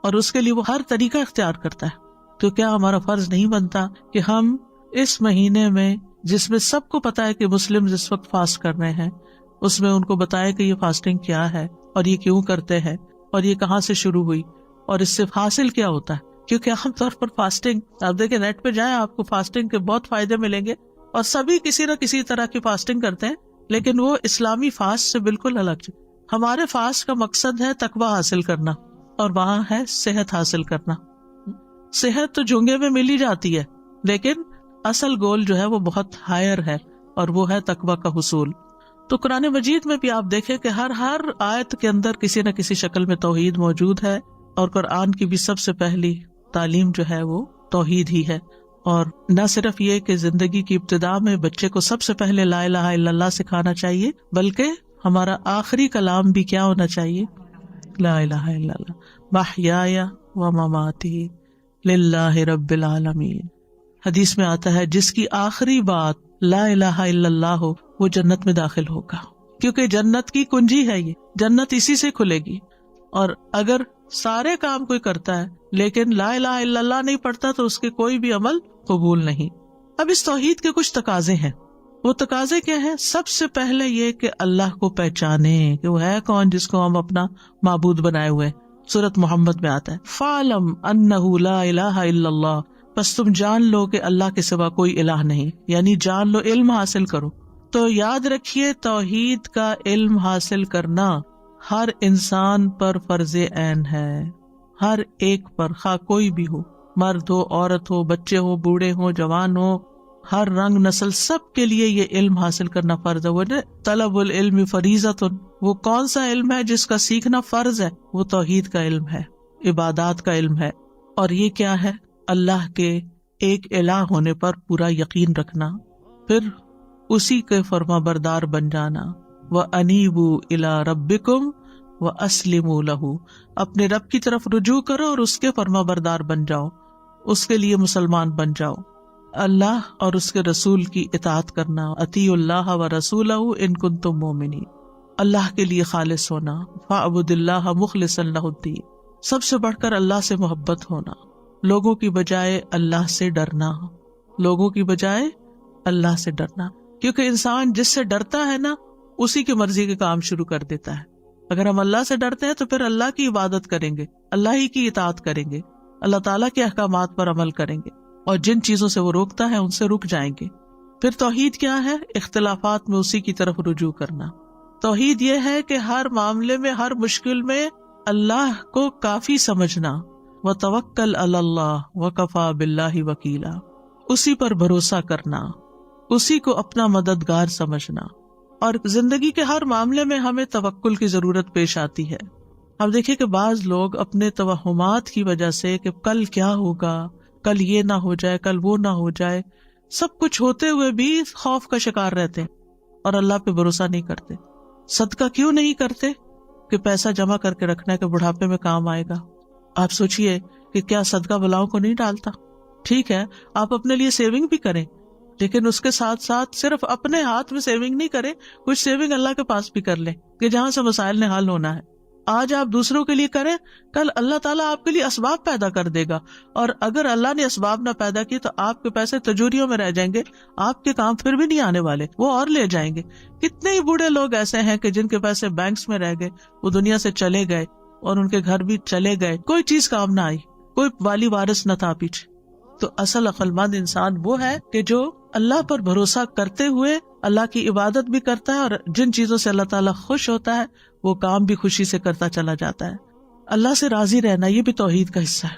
اور اس کے لیے وہ ہر طریقہ اختیار کرتا ہے. تو کیا ہمارا فرض نہیں بنتا کہ ہم اس مہینے میں جس میں سب کو پتا ہے کہ مسلم اس وقت فاسٹ کر رہے ہیں، اس میں ان کو بتائے کہ یہ فاسٹنگ کیا ہے اور یہ کیوں کرتے ہیں اور یہ کہاں سے شروع ہوئی اور اس سے حاصل کیا ہوتا ہے. کیونکہ عام طور پر فاسٹنگ آپ دیکھیں نیٹ پہ جائیں، آپ کو فاسٹنگ کے بہت فائدے ملیں گے، اور سبھی کسی نہ کسی طرح کی فاسٹنگ کرتے ہیں، لیکن وہ اسلامی فاسٹ سے بالکل الگ۔ ہمارے فاسٹ کا مقصد ہے تقوی حاصل کرنا، اور وہاں ہے صحت حاصل کرنا۔ صحت تو جھونگے میں مل ہی جاتی ہے، لیکن اصل گول جو ہے وہ بہت ہائر ہے، اور وہ ہے تقوی کا حصول۔ تو قرآن مجید میں بھی آپ دیکھیں کہ ہر آیت کے اندر کسی نہ کسی شکل میں توحید موجود ہے، اور قرآن کی بھی سب سے پہلی تعلیم جو ہے وہ توحید ہی ہے۔ اور نہ صرف یہ کہ زندگی کی ابتدا میں بچے کو سب سے پہلے لا الہ الا اللہ سکھانا چاہیے، بلکہ ہمارا آخری کلام بھی کیا ہونا چاہیے؟ لا الہ الا اللہ، محیای و مماتی للہ رب العالمین۔ حدیث میں آتا ہے جس کی آخری بات لا الہ الا اللہ ہو وہ جنت میں داخل ہوگا، کیونکہ جنت کی کنجی ہے، یہ جنت اسی سے کھلے گی۔ اور اگر سارے کام کوئی کرتا ہے لیکن لا الہ الا اللہ نہیں پڑھتا تو اس کے کوئی بھی عمل قبول نہیں۔ اب اس توحید کے کچھ تقاضے ہیں۔ وہ تقاضے کیا ہیں؟ سب سے پہلے یہ کہ اللہ کو پہچانے کہ وہ ہے کون جس کو ہم اپنا معبود بنائے ہوئے۔ سورۃ محمد میں آتا ہے فَعْلَمْ أَنَّهُ لَا إِلَٰهَ إِلَّا اللَّهُ، بس تم جان لو کہ اللہ کے سوا کوئی الہ نہیں، یعنی جان لو، علم حاصل کرو۔ تو یاد رکھیے توحید کا علم حاصل کرنا ہر انسان پر فرض عین ہے، ہر ایک پر، خواہ کوئی بھی ہو، مرد ہو، عورت ہو، بچے ہو، بوڑھے ہو، جوان ہو، ہر رنگ نسل، سب کے لیے یہ علم حاصل کرنا فرض ہے۔ وہ طلب العلم فریضۃ، وہ کون سا علم ہے جس کا سیکھنا فرض ہے؟ وہ توحید کا علم ہے، عبادات کا علم ہے۔ اور یہ کیا ہے؟ اللہ کے ایک الہ ہونے پر پورا یقین رکھنا، پھر اسی کے فرما بردار بن جانا۔ وَأَنِيبُوا إِلَىٰ رَبِّكُمْ وَأَسْلِمُوا لَهُ، اپنے رب کی طرف رجوع کرو اور اس کے فرما بردار بن جاؤ، اس کے لیے مسلمان بن جاؤ۔ اللہ اور اس کے رسول کی اطاعت کرنا، اطیعوا اللہ ورسولہ ان کنتم مؤمنین، اللہ کے لیے خالص ہونا، فاعبد اللہ مخلصا لہ الدین، سب سے بڑھ کر اللہ سے محبت ہونا، لوگوں کی بجائے اللہ سے ڈرنا، لوگوں کی بجائے اللہ سے ڈرنا، کیونکہ انسان جس سے ڈرتا ہے نا اسی کی مرضی کے کام شروع کر دیتا ہے۔ اگر ہم اللہ سے ڈرتے ہیں تو پھر اللہ کی عبادت کریں گے، اللہ ہی کی اطاعت کریں گے، اللہ تعالیٰ کے احکامات پر عمل کریں گے، اور جن چیزوں سے وہ روکتا ہے ان سے رک جائیں گے۔ پھر توحید کیا ہے؟ اختلافات میں اسی کی طرف رجوع کرنا۔ توحید یہ ہے کہ ہر معاملے میں، ہر مشکل میں اللہ کو کافی سمجھنا، وتوکل علی اللہ وکفی باللہ وکیلا، اسی پر بھروسہ کرنا، اسی کو اپنا مددگار سمجھنا۔ اور زندگی کے ہر معاملے میں ہمیں توکل کی ضرورت پیش آتی ہے۔ اب دیکھیں کہ بعض لوگ اپنے توہمات کی وجہ سے کہ کل کیا ہوگا، کل یہ نہ ہو جائے، کل وہ نہ ہو جائے، سب کچھ ہوتے ہوئے بھی خوف کا شکار رہتے ہیں اور اللہ پہ بھروسہ نہیں کرتے۔ صدقہ کیوں نہیں کرتے؟ کہ پیسہ جمع کر کے رکھنا ہے کہ بڑھاپے میں کام آئے گا۔ آپ سوچئے کہ کیا صدقہ بلاؤں کو نہیں ڈالتا؟ ٹھیک ہے، آپ اپنے لیے سیونگ بھی کریں، لیکن اس کے ساتھ ساتھ صرف اپنے ہاتھ میں سیونگ نہیں کریں، کچھ سیونگ اللہ کے پاس بھی کر لیں کہ جہاں سے مسائل نے حل ہونا ہے۔ آج آپ دوسروں کے لیے کریں، کل اللہ تعالیٰ آپ کے لیے اسباب پیدا کر دے گا، اور اگر اللہ نے اسباب نہ پیدا کی تو آپ کے پیسے تجوریوں میں رہ جائیں گے، آپ کے کام پھر بھی نہیں آنے والے، وہ اور لے جائیں گے۔ کتنے ہی بوڑھے لوگ ایسے ہیں کہ جن کے پیسے بینکس میں رہ گئے، وہ دنیا سے چلے گئے اور ان کے گھر بھی چلے گئے، کوئی چیز کام نہ آئی، کوئی والی وارث نہ تھا پیچھے۔ تو اصل عقل مند انسان وہ ہے کہ جو اللہ پر بھروسہ کرتے ہوئے اللہ کی عبادت بھی کرتا ہے، اور جن چیزوں سے اللہ تعالیٰ خوش ہوتا ہے وہ کام بھی خوشی سے کرتا چلا جاتا ہے۔ اللہ سے راضی رہنا یہ بھی توحید کا حصہ ہے۔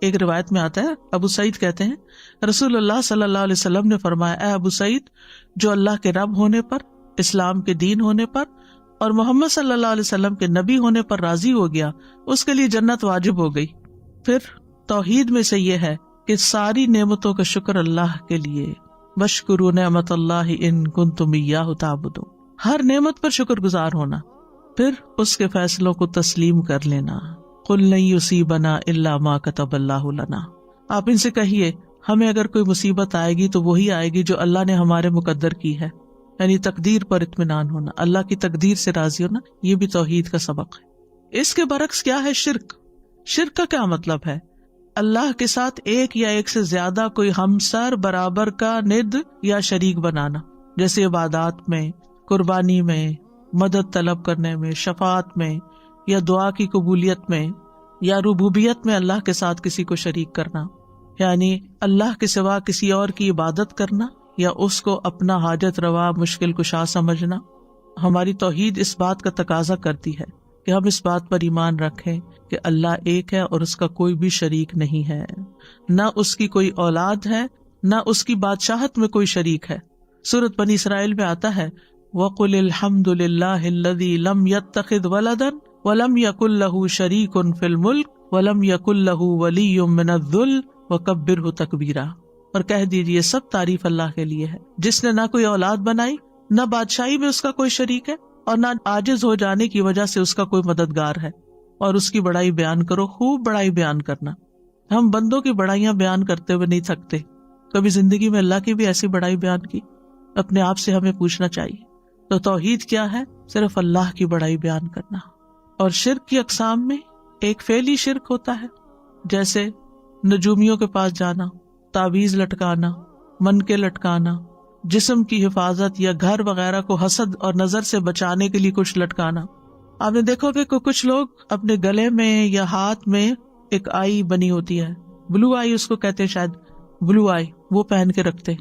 ایک روایت میں آتا ہے، ابو سعید کہتے ہیں رسول اللہ صلی اللہ علیہ وسلم نے فرمایا، اے ابو سعید، جو اللہ کے رب ہونے پر، اسلام کے دین ہونے پر اور محمد صلی اللہ علیہ وسلم کے نبی ہونے پر راضی ہو گیا، اس کے لیے جنت واجب ہو گئی۔ پھر توحید میں سے یہ ہے کہ ساری نعمتوں کا شکر اللہ کے لیے، واشکروا نعمت اللہ ان کنتم ایاہ تعبدون، ہر نعمت پر شکر گزار ہونا، پھر اس کے فیصلوں کو تسلیم کر لینا۔ قل لن یصیبنا الا ما کتب اللہ لنا، آپ ان سے کہیے ہمیں اگر کوئی مصیبت آئے گی تو وہی آئے گی جو اللہ نے ہمارے مقدر کی ہے، یعنی تقدیر پر اطمینان ہونا، اللہ کی تقدیر سے راضی ہونا، یہ بھی توحید کا سبق ہے۔ اس کے برعکس کیا ہے؟ شرک۔ شرک کا کیا مطلب ہے؟ اللہ کے ساتھ ایک یا ایک سے زیادہ کوئی ہمسر برابر کا ند یا شریک بنانا، جیسے عبادات میں، قربانی میں، مدد طلب کرنے میں، شفاعت میں، یا دعا کی قبولیت میں، یا ربوبیت میں اللہ کے ساتھ کسی کو شریک کرنا، یعنی اللہ کے سوا کسی اور کی عبادت کرنا یا اس کو اپنا حاجت روا مشکل کشا سمجھنا. ہماری توحید اس بات کا تقاضا کرتی ہے کہ ہم اس بات پر ایمان رکھیں کہ اللہ ایک ہے اور اس کا کوئی بھی شریک نہیں ہے، نہ اس کی کوئی اولاد ہے، نہ اس کی بادشاہت میں کوئی شریک ہے. سورۃ بنی اسرائیل میں آتا ہے وَقُلِ الْحَمْدُ لِلَّهِ الَّذِي لَمْ يَتَّخِذْ وَلَدًا وَلَمْ يَكُنْ لَهُ شَرِيكٌ فِي الْمُلْكِ وَلَمْ يَكُنْ لَهُ وَلِيٌّ مِّنَ الذُّلِّ وَكَبِّرْهُ تَكْبِيرًا. اور کہہ دیجئے سب تعریف اللہ کے لیے ہے جس نے نہ کوئی اولاد بنائی، نہ بادشاہی میں اس کا کوئی شریک ہے، اور نہ عاجز ہو جانے کی وجہ سے اس کا کوئی مددگار ہے. اور اس کی بڑائی بیان کرو، خوب بڑائی بیان کرنا. ہم بندوں کی بڑائیاں بیان کرتے ہوئے نہیں تھکتے. کبھی زندگی میں اللہ کی بھی ایسی بڑائی بیان کی؟ اپنے آپ سے ہمیں پوچھنا چاہیے. تو توحید کیا ہے؟ صرف اللہ کی بڑائی بیان کرنا. اور شرک کی اقسام میں ایک فعلی شرک ہوتا ہے، جیسے نجومیوں کے پاس جانا، تعویذ لٹکانا، منکے لٹکانا، جسم کی حفاظت یا گھر وغیرہ کو حسد اور نظر سے بچانے کے لیے کچھ لٹکانا. آپ نے دیکھو کہ کچھ لوگ اپنے گلے میں یا ہاتھ میں ایک آئی بنی ہوتی ہے، بلو آئی اس کو کہتے ہیں، شاید بلو آئی، وہ پہن کے رکھتے.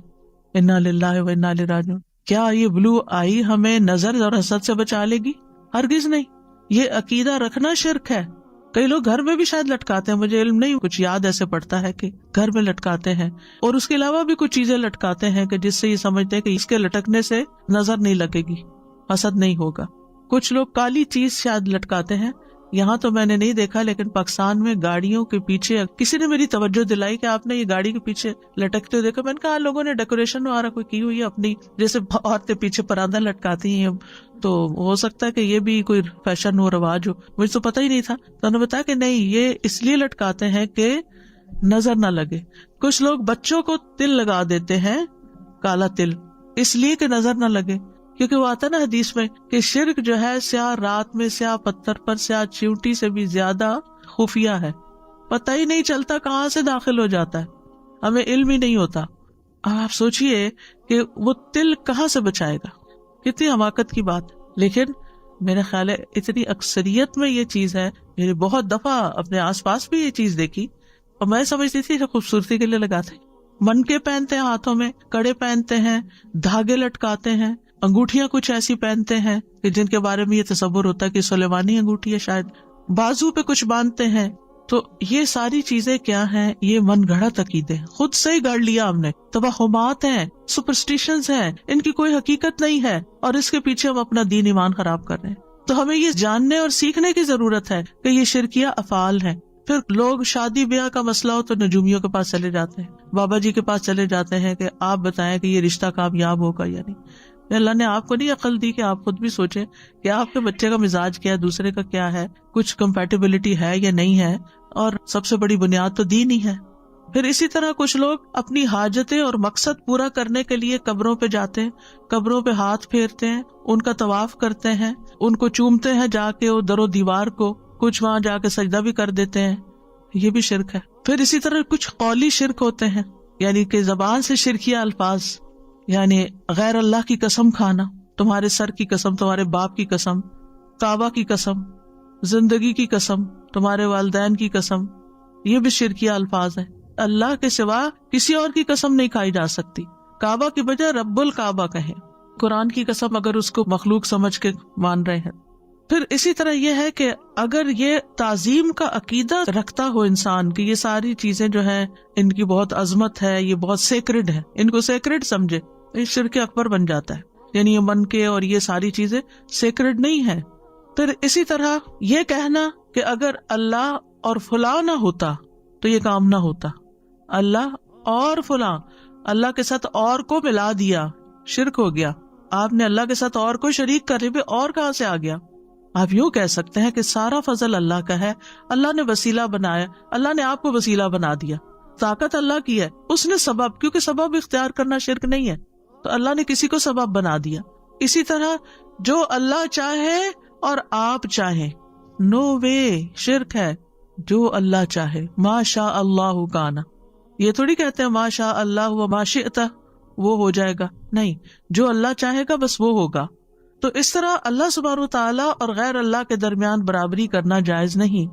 انا للہ و انا الیہ راجعون. کیا یہ بلو آئی ہمیں نظر اور حسد سے بچا لے گی؟ ہرگز نہیں. یہ عقیدہ رکھنا شرک ہے. کئی لوگ گھر میں بھی شاید لٹکاتے ہیں، مجھے علم نہیں، کچھ یاد ایسے پڑتا ہے کہ گھر میں لٹکاتے ہیں. اور اس کے علاوہ بھی کچھ چیزیں لٹکاتے ہیں کہ جس سے یہ سمجھتے ہیں کہ اس کے لٹکنے سے نظر نہیں لگے گی، حسد نہیں ہوگا. کچھ لوگ کالی چیز شاید لٹکاتے ہیں. یہاں تو میں نے نہیں دیکھا، لیکن پاکستان میں گاڑیوں کے پیچھے کسی نے میری توجہ دلائی کہ آپ نے یہ گاڑی کے پیچھے لٹکتے ہوئے دیکھا. میں نے کہا لوگوں نے ڈیکوریشن وغیرہ کوئی کی ہوئی ہے اپنی، جیسے عورتیں پیچھے پراندہ لٹکاتی ہیں، تو ہو سکتا ہے کہ یہ بھی کوئی فیشن ہو، رواج ہو. مجھے تو پتہ ہی نہیں تھا. تو انہوں نے بتایا کہ نہیں، یہ اس لیے لٹکاتے ہیں کہ نظر نہ لگے. کچھ لوگ بچوں کو تل لگا دیتے ہیں، کالا تل، اس لیے کہ نظر نہ لگے. کیونکہ وہ آتا نا حدیث میں کہ شرک جو ہے سیاہ رات میں سیاہ پتھر پر سیاہ چیونٹی سے بھی زیادہ خفیہ ہے، پتہ ہی نہیں چلتا کہاں سے داخل ہو جاتا ہے، ہمیں علم ہی نہیں ہوتا. آپ سوچئے کہ وہ تل کہاں سے بچائے گا، کتنی حماقت کی بات. لیکن میرا خیال ہے اتنی اکثریت میں یہ چیز ہے. میں نے بہت دفعہ اپنے آس پاس بھی یہ چیز دیکھی اور میں سمجھتی تھی کہ خوبصورتی کے لیے لگاتے. منکے پہنتے ہیں، ہاتھوں میں کڑے پہنتے ہیں، دھاگے لٹکاتے ہیں، انگوٹھیاں کچھ ایسی پہنتے ہیں کہ جن کے بارے میں یہ تصور ہوتا ہے کہ سلیمانی انگوٹھی ہے شاید، بازو پہ کچھ باندھتے ہیں. تو یہ ساری چیزیں کیا ہیں؟ یہ من گھڑت عقیدے، خود سے ہی گڑھ لیا ہم نے، توہمات ہیں، سپرسٹیشنز ہیں، ان کی کوئی حقیقت نہیں ہے، اور اس کے پیچھے ہم اپنا دین ایمان خراب کر رہے ہیں. تو ہمیں یہ جاننے اور سیکھنے کی ضرورت ہے کہ یہ شرکیہ افعال ہیں. پھر لوگ شادی بیاہ کا مسئلہ ہو تو نجومیوں کے پاس چلے جاتے ہیں، بابا جی کے پاس چلے جاتے ہیں کہ آپ بتائیں کہ یہ رشتہ کامیاب ہوگا یا نہیں. اللہ نے آپ کو نہیں عقل دی کہ آپ خود بھی سوچیں کہ آپ کے بچے کا مزاج کیا ہے، دوسرے کا کیا ہے، کچھ کمپیٹیبلٹی ہے یا نہیں ہے. اور سب سے بڑی بنیاد تو دین ہی ہے. پھر اسی طرح کچھ لوگ اپنی حاجتیں اور مقصد پورا کرنے کے لیے قبروں پہ جاتے ہیں، قبروں پہ ہاتھ پھیرتے ہیں، ان کا طواف کرتے ہیں، ان کو چومتے ہیں جا کے وہ در و دیوار کو، کچھ وہاں جا کے سجدہ بھی کر دیتے ہیں. یہ بھی شرک ہے. پھر اسی طرح کچھ قولی شرک ہوتے ہیں، یعنی کہ زبان سے شرکیہ الفاظ، یعنی غیر اللہ کی قسم کھانا، تمہارے سر کی قسم، تمہارے باپ کی قسم، کعبہ کی قسم، زندگی کی قسم، تمہارے والدین کی قسم. یہ بھی شرکیہ الفاظ ہیں. اللہ کے سوا کسی اور کی قسم نہیں کھائی جا سکتی. کعبہ کی بجائے رب الکعبہ کہیں. قرآن کی قسم اگر اس کو مخلوق سمجھ کے مان رہے ہیں. پھر اسی طرح یہ ہے کہ اگر یہ تعظیم کا عقیدہ رکھتا ہو انسان کہ یہ ساری چیزیں جو ہیں ان کی بہت عظمت ہے، یہ بہت سیکرڈ ہے، ان کو سیکرڈ سمجھے، یہ شرک اکبر بن جاتا ہے. یعنی یہ من کے اور یہ ساری چیزیں سیکرڈ نہیں ہے. پھر اسی طرح یہ کہنا کہ اگر اللہ اور فلاں نہ ہوتا تو یہ کام نہ ہوتا. اللہ اور فلاں، اللہ کے ساتھ اور کو ملا دیا، شرک ہو گیا. آپ نے اللہ کے ساتھ اور کو شریک کر لی، اور کہاں سے آ گیا؟ آپ یوں کہہ سکتے ہیں کہ سارا فضل اللہ کا ہے، اللہ نے وسیلہ بنایا، اللہ نے آپ کو وسیلہ بنا دیا. طاقت اللہ کی ہے، اس نے سبب، کیونکہ سبب اختیار کرنا شرک نہیں ہے، تو اللہ نے کسی کو سبب بنا دیا. اسی طرح جو اللہ چاہے اور آپ چاہیں، نو وے، شرک ہے. جو اللہ چاہے، ما شاء اللہ کان. یہ تھوڑی کہتے ہیں ما شاء اللہ و ما شئت وہ ہو جائے گا، نہیں، جو اللہ چاہے گا بس وہ ہوگا. تو اس طرح اللہ سبحانہ وتعالی اور غیر اللہ کے درمیان برابری کرنا جائز نہیں.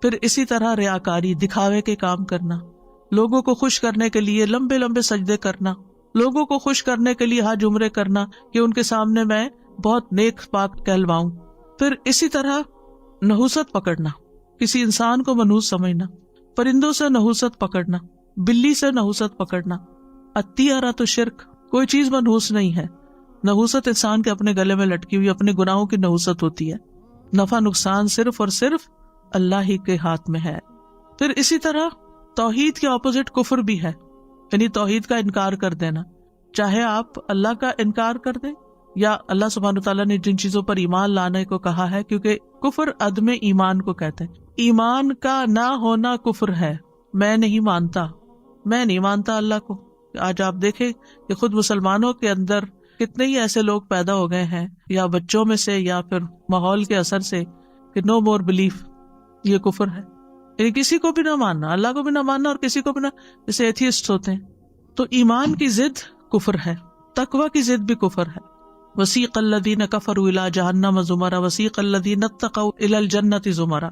پھر اسی طرح ریاکاری، دکھاوے کے کام کرنا، لوگوں کو خوش کرنے کے لیے لمبے لمبے سجدے کرنا، لوگوں کو خوش کرنے کے لیے حج عمرے کرنا کہ ان کے سامنے میں بہت نیک پاک کہلواؤں. پھر اسی طرح نحوست پکڑنا، کسی انسان کو منحوس سمجھنا، پرندوں سے نحوست پکڑنا، بلی سے نحوست پکڑنا. الطیرہ تو شرک، کوئی چیز منحوس نہیں ہے. نحوست انسان کے اپنے گلے میں لٹکی ہوئی اپنے گناہوں کی نحوست ہوتی ہے. نفع نقصان صرف اور صرف اللہ ہی کے ہاتھ میں ہے. پھر اسی طرح توحید کے اپوزٹ کفر بھی ہے، یعنی توحید کا انکار کر دینا. چاہے آپ اللہ کا انکار کر دیں یا اللہ سبحانہ تعالیٰ نے جن چیزوں پر ایمان لانے کو کہا ہے، کیونکہ کفر عدم ایمان کو کہتے ہیں. ایمان کا نہ ہونا کفر ہے. میں نہیں مانتا اللہ کو. آج آپ دیکھیں کہ خود مسلمانوں کے اندر کتنے ہی ایسے لوگ پیدا ہو گئے ہیں، یا بچوں میں سے یا پھر ماحول کے اثر سے، کہ نو مور بلیف، یہ کفر ہے. یعنی کسی کو بھی نہ ماننا، اللہ کو بھی نہ ماننا اور کسی کو بھی نہ، جیسے ایتھیسٹ ہوتے ہیں. تو ایمان کی ضد کفر ہے، تقوی کی ضد بھی کفر ہے. وسیق الذین کفروا الی جہنم زمرا وسیق الذین اتقوا الی الجنۃ زمرا.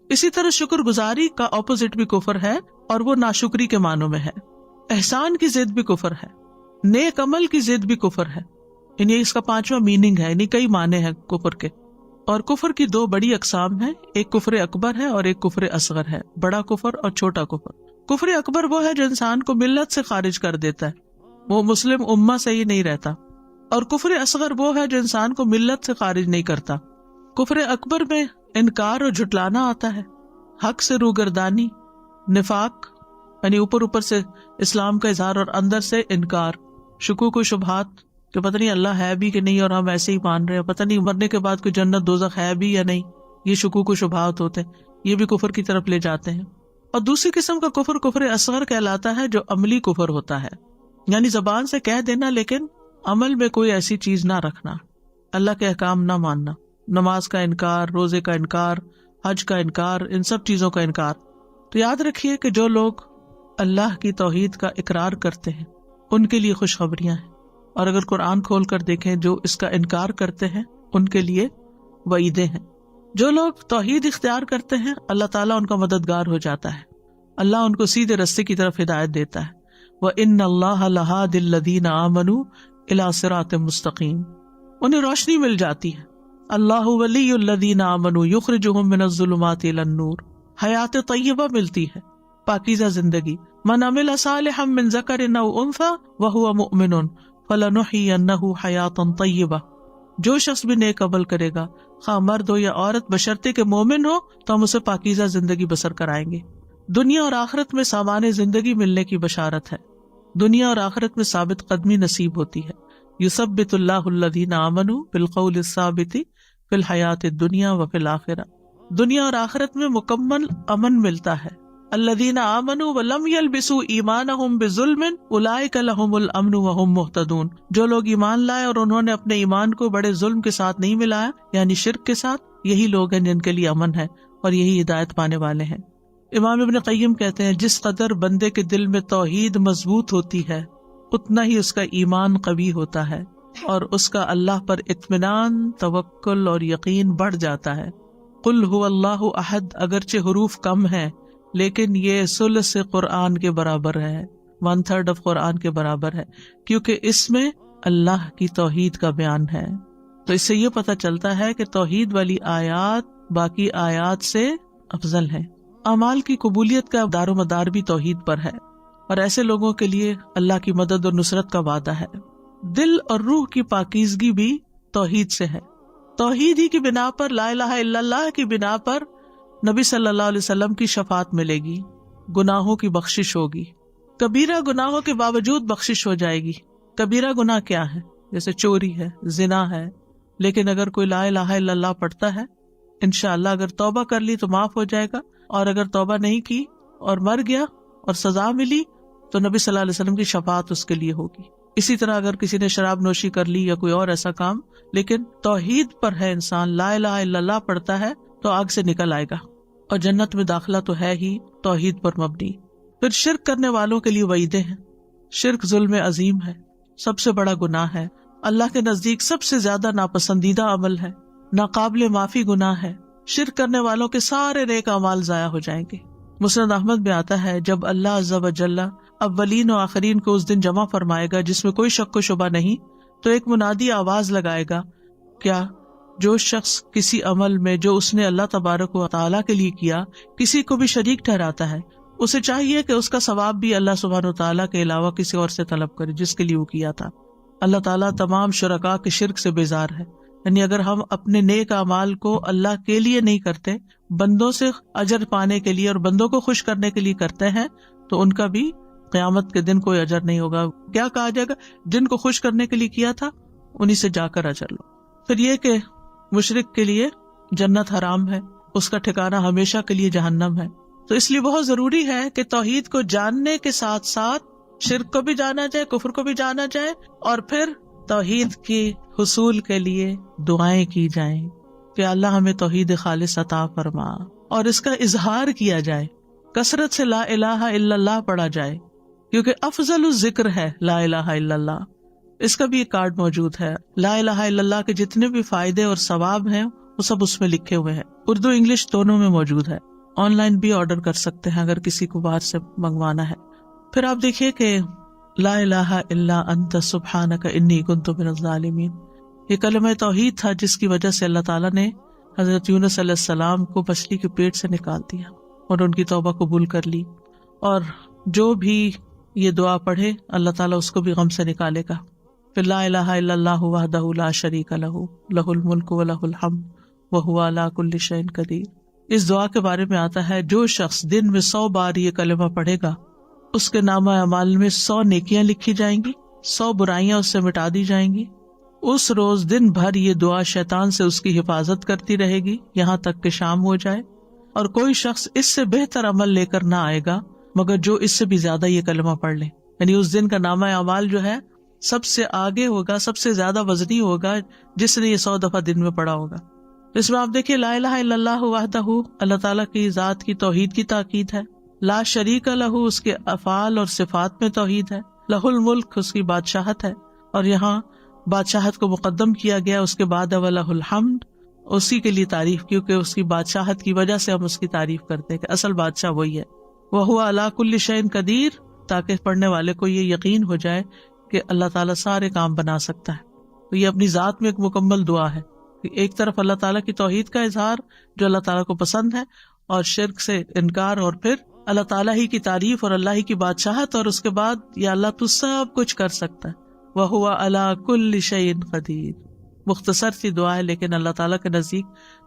اسی طرح شکر گزاری کا اپوزٹ بھی کفر ہے، اور وہ ناشکری کے معنوں میں ہے. احسان کی ضد بھی کفر ہے، نیک عمل کی ضد بھی کفر ہے. یعنی اس کا 5واں میننگ ہے، یعنی کئی معنی ہیں کفر کے. اور کفر کی 2 بڑی اقسام ہیں، ایک کفر اکبر ہے اور ایک کفر اصغر ہے. بڑا کفر اور چھوٹا کفر. کفر اکبر وہ ہے جو انسان کو ملت سے خارج کر دیتا ہے، وہ مسلم امہ سے ہی نہیں رہتا. اور کفر اصغر وہ ہے جو انسان کو ملت سے خارج نہیں کرتا. کفر اکبر میں انکار اور جھٹلانا آتا ہے، حق سے روگردانی، نفاق یعنی اوپر سے اسلام کا اظہار اور اندر سے انکار، شکوک و شبہات کہ پتہ نہیں اللہ ہے بھی کہ نہیں اور ہم ایسے ہی مان رہے ہیں، پتہ نہیں مرنے کے بعد کوئی جنت دوزخ ہے بھی یا نہیں. یہ شکوک و شبہات ہوتے ہیں، یہ بھی کفر کی طرف لے جاتے ہیں. اور دوسری قسم کا کفر کفر اصغر کہلاتا ہے، جو عملی کفر ہوتا ہے، یعنی زبان سے کہہ دینا لیکن عمل میں کوئی ایسی چیز نہ رکھنا، اللہ کے احکام نہ ماننا، نماز کا انکار، روزے کا انکار، حج کا انکار، ان سب چیزوں کا انکار. تو یاد رکھیے کہ جو لوگ اللہ کی توحید کا اقرار کرتے ہیں ان کے لیے خوشخبریاں ہیں، اور اگر قرآن کھول کر دیکھیں جو اس کا انکار کرتے ہیں ان کے لیے وعیدیں ہیں. جو لوگ توحید اختیار کرتے ہیں اللہ تعالیٰ ان کا مددگار ہو جاتا ہے، اللہ ان کو سیدھے رستے کی طرف ہدایت دیتا ہے. وَإِنَّ اللَّهَ لَهَادِ الَّذِينَ آمَنُوا إِلَىٰ صِرَاطٍ مُسْتَقِيمٍ. انہیں روشنی مل جاتی ہے. اللہ ولی الذین آمنوا یخرجہم من الظلمات الی النور. حیات طیبہ ملتی ہے، پاکیزہ زندگی. من عمل صالحا من ذکر او انثی وہو مؤمن فلنحیینہ حیاتا طیبہ. جو شخص بھی نیک عمل کرے گا، خواہ مرد ہو یا عورت، بشرطے کہ مومن ہو، تو ہم اسے پاکیزہ زندگی بسر کرائیں گے. دنیا اور آخرت میں سامان زندگی ملنے کی بشارت ہے. دنیا اور آخرت میں ثابت قدمی نصیب ہوتی ہے. یثبت اللہ الذین آمنوا بالقول الثابت فی الحیات الدنیا وفی الآخرہ. دنیا اور آخرت میں مکمل امن ملتا ہے. الذین آمنوا ولم یلبسوا ایمانہم بظلم اولئک لہم الامن وہم مہتدون. جو لوگ ایمان لائے اور انہوں نے اپنے ایمان کو بڑے ظلم کے ساتھ نہیں ملایا، یعنی شرک کے ساتھ، یہی لوگ ہیں جن کے لیے امن ہے اور یہی ہدایت پانے والے ہیں. امام ابن قیم کہتے ہیں جس قدر بندے کے دل میں توحید مضبوط ہوتی ہے اتنا ہی اس کا ایمان قوی ہوتا ہے اور اس کا اللہ پر اطمینان، توکل اور یقین بڑھ جاتا ہے. قل هو اللہ احد اگرچہ حروف کم ہیں لیکن یہ ثلث قرآن کے برابر ہے، 1/3 آف قرآن کے برابر ہے، کیونکہ اس میں اللہ کی توحید کا بیان ہے. تو اس سے یہ پتہ چلتا ہے کہ توحید والی آیات باقی آیات سے افضل ہیں. اعمال کی قبولیت کا دار و مدار بھی توحید پر ہے، اور ایسے لوگوں کے لیے اللہ کی مدد اور نصرت کا وعدہ ہے. دل اور روح کی پاکیزگی بھی توحید سے ہے. توحید ہی کی بنا پر، لا الہ الا اللہ کی بنا پر نبی صلی اللہ علیہ وسلم کی شفاعت ملے گی، گناہوں کی بخشش ہوگی. کبیرہ گناہوں کے باوجود بخشش ہو جائے گی. کبیرہ گناہ کیا ہے؟ جیسے چوری ہے، زنا ہے، لیکن اگر کوئی لا الہ الا اللہ پڑھتا ہے انشاءاللہ اگر توبہ کر لی تو معاف ہو جائے گا، اور اگر توبہ نہیں کی اور مر گیا اور سزا ملی تو نبی صلی اللہ علیہ وسلم کی شفاعت اس کے لیے ہوگی. اسی طرح اگر کسی نے شراب نوشی کر لی یا کوئی اور ایسا کام، لیکن توحید پر ہے انسان، لا الہ الا اللہ پڑھتا ہے تو آگ سے نکل آئے گا، اور جنت میں داخلہ تو ہے ہی توحید پر مبنی. پھر شرک کرنے والوں کے لیے وعیدیں ہیں. شرک ظلم عظیم ہے، سب سے بڑا گناہ ہے، اللہ کے نزدیک سب سے زیادہ ناپسندیدہ عمل ہے، ناقابل معافی گناہ ہے. شرک کرنے والوں کے سارے نیک اعمال ضائع ہو جائیں گے. مسند احمد میں آتا ہے جب اللہ عز و جل اولین و آخرین کو اس دن جمع فرمائے گا جس میں کوئی شک و شبہ نہیں، تو ایک منادی آواز لگائے گا، کیا جو شخص کسی عمل میں جو اس نے اللہ تبارک و تعالیٰ کے لیے کیا کسی کو بھی شریک ٹھہراتا ہے، اسے چاہیے کہ اس کا ثواب بھی اللہ سبحانہ و تعالیٰ کے علاوہ کسی اور سے طلب کرے جس کے لیے وہ کیا تھا۔ اللہ تعالیٰ تمام شرکاء کے شرک سے بیزار ہے، یعنی اگر ہم اپنے نیک اعمال کو اللہ کے لیے نہیں کرتے، بندوں سے اجر پانے کے لیے اور بندوں کو خوش کرنے کے لیے کرتے ہیں، تو ان کا بھی قیامت کے دن کوئی اجر نہیں ہوگا۔ کیا کہا جائے گا؟ جن کو خوش کرنے کے لیے کیا تھا انہی سے جا کر اجر لو۔ پھر یہ کہ مشرک کے لیے جنت حرام ہے، اس کا ٹھکانہ ہمیشہ کے لیے جہنم ہے۔ تو اس لیے بہت ضروری ہے کہ توحید کو جاننے کے ساتھ ساتھ شرک کو بھی جانا جائے، کفر کو بھی جانا جائے، اور پھر توحید کے حصول کے لیے دعائیں کی جائیں کہ اللہ ہمیں توحید خالص عطا فرما، اور اس کا اظہار کیا جائے، کثرت سے لا الہ الا اللہ پڑھا جائے، کیونکہ افضل الذکر ہے لا الہ الا اللہ۔ اس کا بھی ایک کارڈ موجود ہے، لا الہ الا اللہ کے جتنے بھی فائدے اور ثواب ہیں وہ سب اس میں لکھے ہوئے ہیں، اردو انگلش دونوں میں موجود ہے، آن لائن بھی آرڈر کر سکتے ہیں اگر کسی کو باہر سے منگوانا ہے۔ پھر آپ دیکھیے کہ لا الہ الا انت سبحانک انی کنت من الظالمین، یہ کلمہ توحید تھا جس کی وجہ سے اللہ تعالیٰ نے حضرت یونس علیہ السلام کو مچھلی کے پیٹ سے نکال دیا اور ان کی توبہ قبول کر لی، اور جو بھی یہ دعا پڑھے اللہ تعالیٰ اس کو بھی غم سے نکالے گا۔ پھر لا الہ الا اللہ وحدہ لا شریک لہ لہ الملک و لہ الحمد وہو علی کل شیء قدیر۔ اس دعا کے بارے میں آتا ہے جو شخص دن میں 100 بار یہ کلمہ پڑھے گا اس کے نامہ اعمال میں 100 نیکیاں لکھی جائیں گی، 100 برائیاں اس سے مٹا دی جائیں گی۔ اس روز دن بھر یہ دعا شیطان سے اس کی حفاظت کرتی رہے گی یہاں تک کہ شام ہو جائے، اور کوئی شخص اس سے بہتر عمل لے کر نہ آئے گا مگر جو اس سے بھی زیادہ یہ کلمہ پڑھ لے، یعنی اس دن کا نامہ اعمال جو ہے سب سے آگے ہوگا، سب سے زیادہ وزنی ہوگا جس نے یہ 100 دفعہ دن میں پڑھا ہوگا۔ اس میں آپ دیکھیے لا الہ الا اللہ وحدہ، اللہ تعالیٰ کی ذات کی توحید کی تاکید ہے، لا شریک لہ اس کے افعال اور صفات میں توحید ہے، لہ الملک اس کی بادشاہت ہے، اور یہاں بادشاہت کو مقدم کیا گیا، اس کے بعد ولہ الحمد اسی کے لیے تعریف، کیونکہ اس کی بادشاہت کی وجہ سے ہم اس کی تعریف کرتے ہیں کہ اصل بادشاہ وہی ہے، وہو علی کل شیء قدیر، تاکہ پڑھنے والے کو یہ یقین ہو جائے کہ اللہ تعالیٰ سارے کام بنا سکتا ہے۔ تو یہ اپنی ذات میں ایک مکمل دعا ہے، ایک طرف اللہ تعالیٰ کی توحید کا اظہار جو اللہ تعالیٰ کو پسند ہے، اور شرک سے انکار، اور پھر اللہ تعالیٰ ہی کی تعریف اور اللہ ہی کی بادشاہت، اور اس کے بعد یا اللہ تو سب کچھ کر سکتا ہے، وَهُوَ عَلَى كُلِّ شَيْءٍ قَدِيرٌ۔ مختصر سی دعا ہے لیکن اللہ تعالیٰ کے نزدیک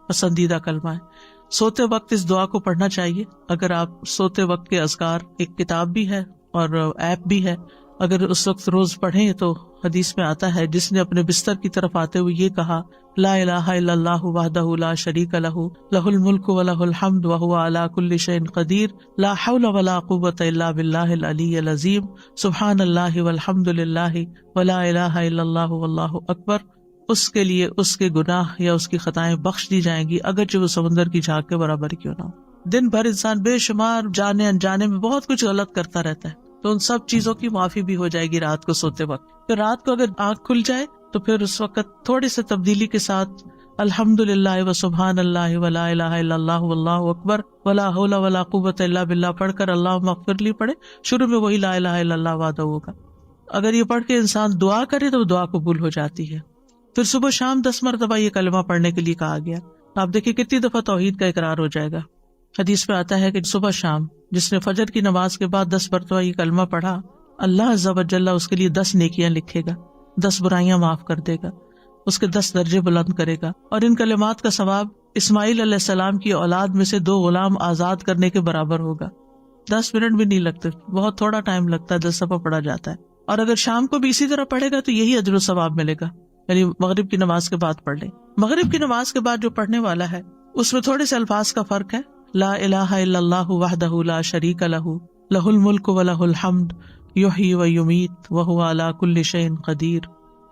پسندیدہ کلمہ ہے۔ سوتے وقت اس دعا کو پڑھنا چاہیے۔ اگر آپ سوتے وقت کے اذکار، ایک کتاب بھی ہے اور ایپ بھی ہے، اگر اس وقت روز پڑھیں تو حدیث میں آتا ہے جس نے اپنے بستر کی طرف آتے ہوئے یہ کہا لا الہ الا اللہ وحدہ لا شریک لہ لہ الملک و لہ الحمد وہو علی کل شیء قدیر لا حول ولا قوۃ الا باللہ العلی العظیم سبحان اللہ والحمد للہ ولا الہ الا اللہ واللہ اکبر، اس کے لیے اس کے گناہ یا اس کی خطائیں بخش دی جائیں گی اگرچہ وہ سمندر کی جھاگ کے برابر کیوں نہ ہو۔ دن بھر انسان بے شمار جانے انجانے میں بہت کچھ غلط کرتا رہتا ہے، تو ان سب چیزوں کی معافی بھی ہو جائے گی رات کو سوتے وقت۔ پھر رات کو اگر آنکھ کھل جائے تو پھر اس وقت تھوڑے سے تبدیلی کے ساتھ الحمدللہ و سبحان اللہ ولا الہ الا اللہ واللہ اکبر ولا حول ولا قوۃ الا باللہ پڑھ کر اللہم اغفر لی پڑھے۔ شروع میں وہی لا الہ الا اللہ وحدہ ہوگا، اگر یہ پڑھ کے انسان دعا کرے تو دعا قبول ہو جاتی ہے۔ پھر صبح شام 10 مرتبہ یہ کلمہ پڑھنے کے لیے کہا گیا۔ آپ دیکھیں کتنی دفعہ توحید کا اقرار ہو جائے گا۔ حدیث میں آتا ہے کہ صبح شام جس نے فجر کی نماز کے بعد 10 مرتبہ یہ کلمہ پڑھا، اللہ عز و جل اس کے لیے 10 نیکیاں لکھے گا، 10 برائیاں معاف کر دے گا، اس کے 10 درجے بلند کرے گا، اور ان کلمات کا ثواب اسماعیل علیہ السلام کی اولاد میں سے 2 غلام آزاد کرنے کے برابر ہوگا۔ 10 منٹ بھی نہیں لگتے، بہت تھوڑا ٹائم لگتا ہے، 10 دفعہ پڑھا جاتا ہے۔ اور اگر شام کو بھی اسی طرح پڑھے گا تو یہی اجر و ثواب ملے گا، یعنی مغرب کی نماز کے بعد پڑھ لیں۔ مغرب کی نماز کے بعد جو پڑھنے والا ہے اس میں تھوڑے سے الفاظ کا فرق ہے، لا الہ الا اللہ وحدہ لا شریک لہ لہ الملک و لہ الحمد یحیی و یمیت وہو علی کل شیء قدیر۔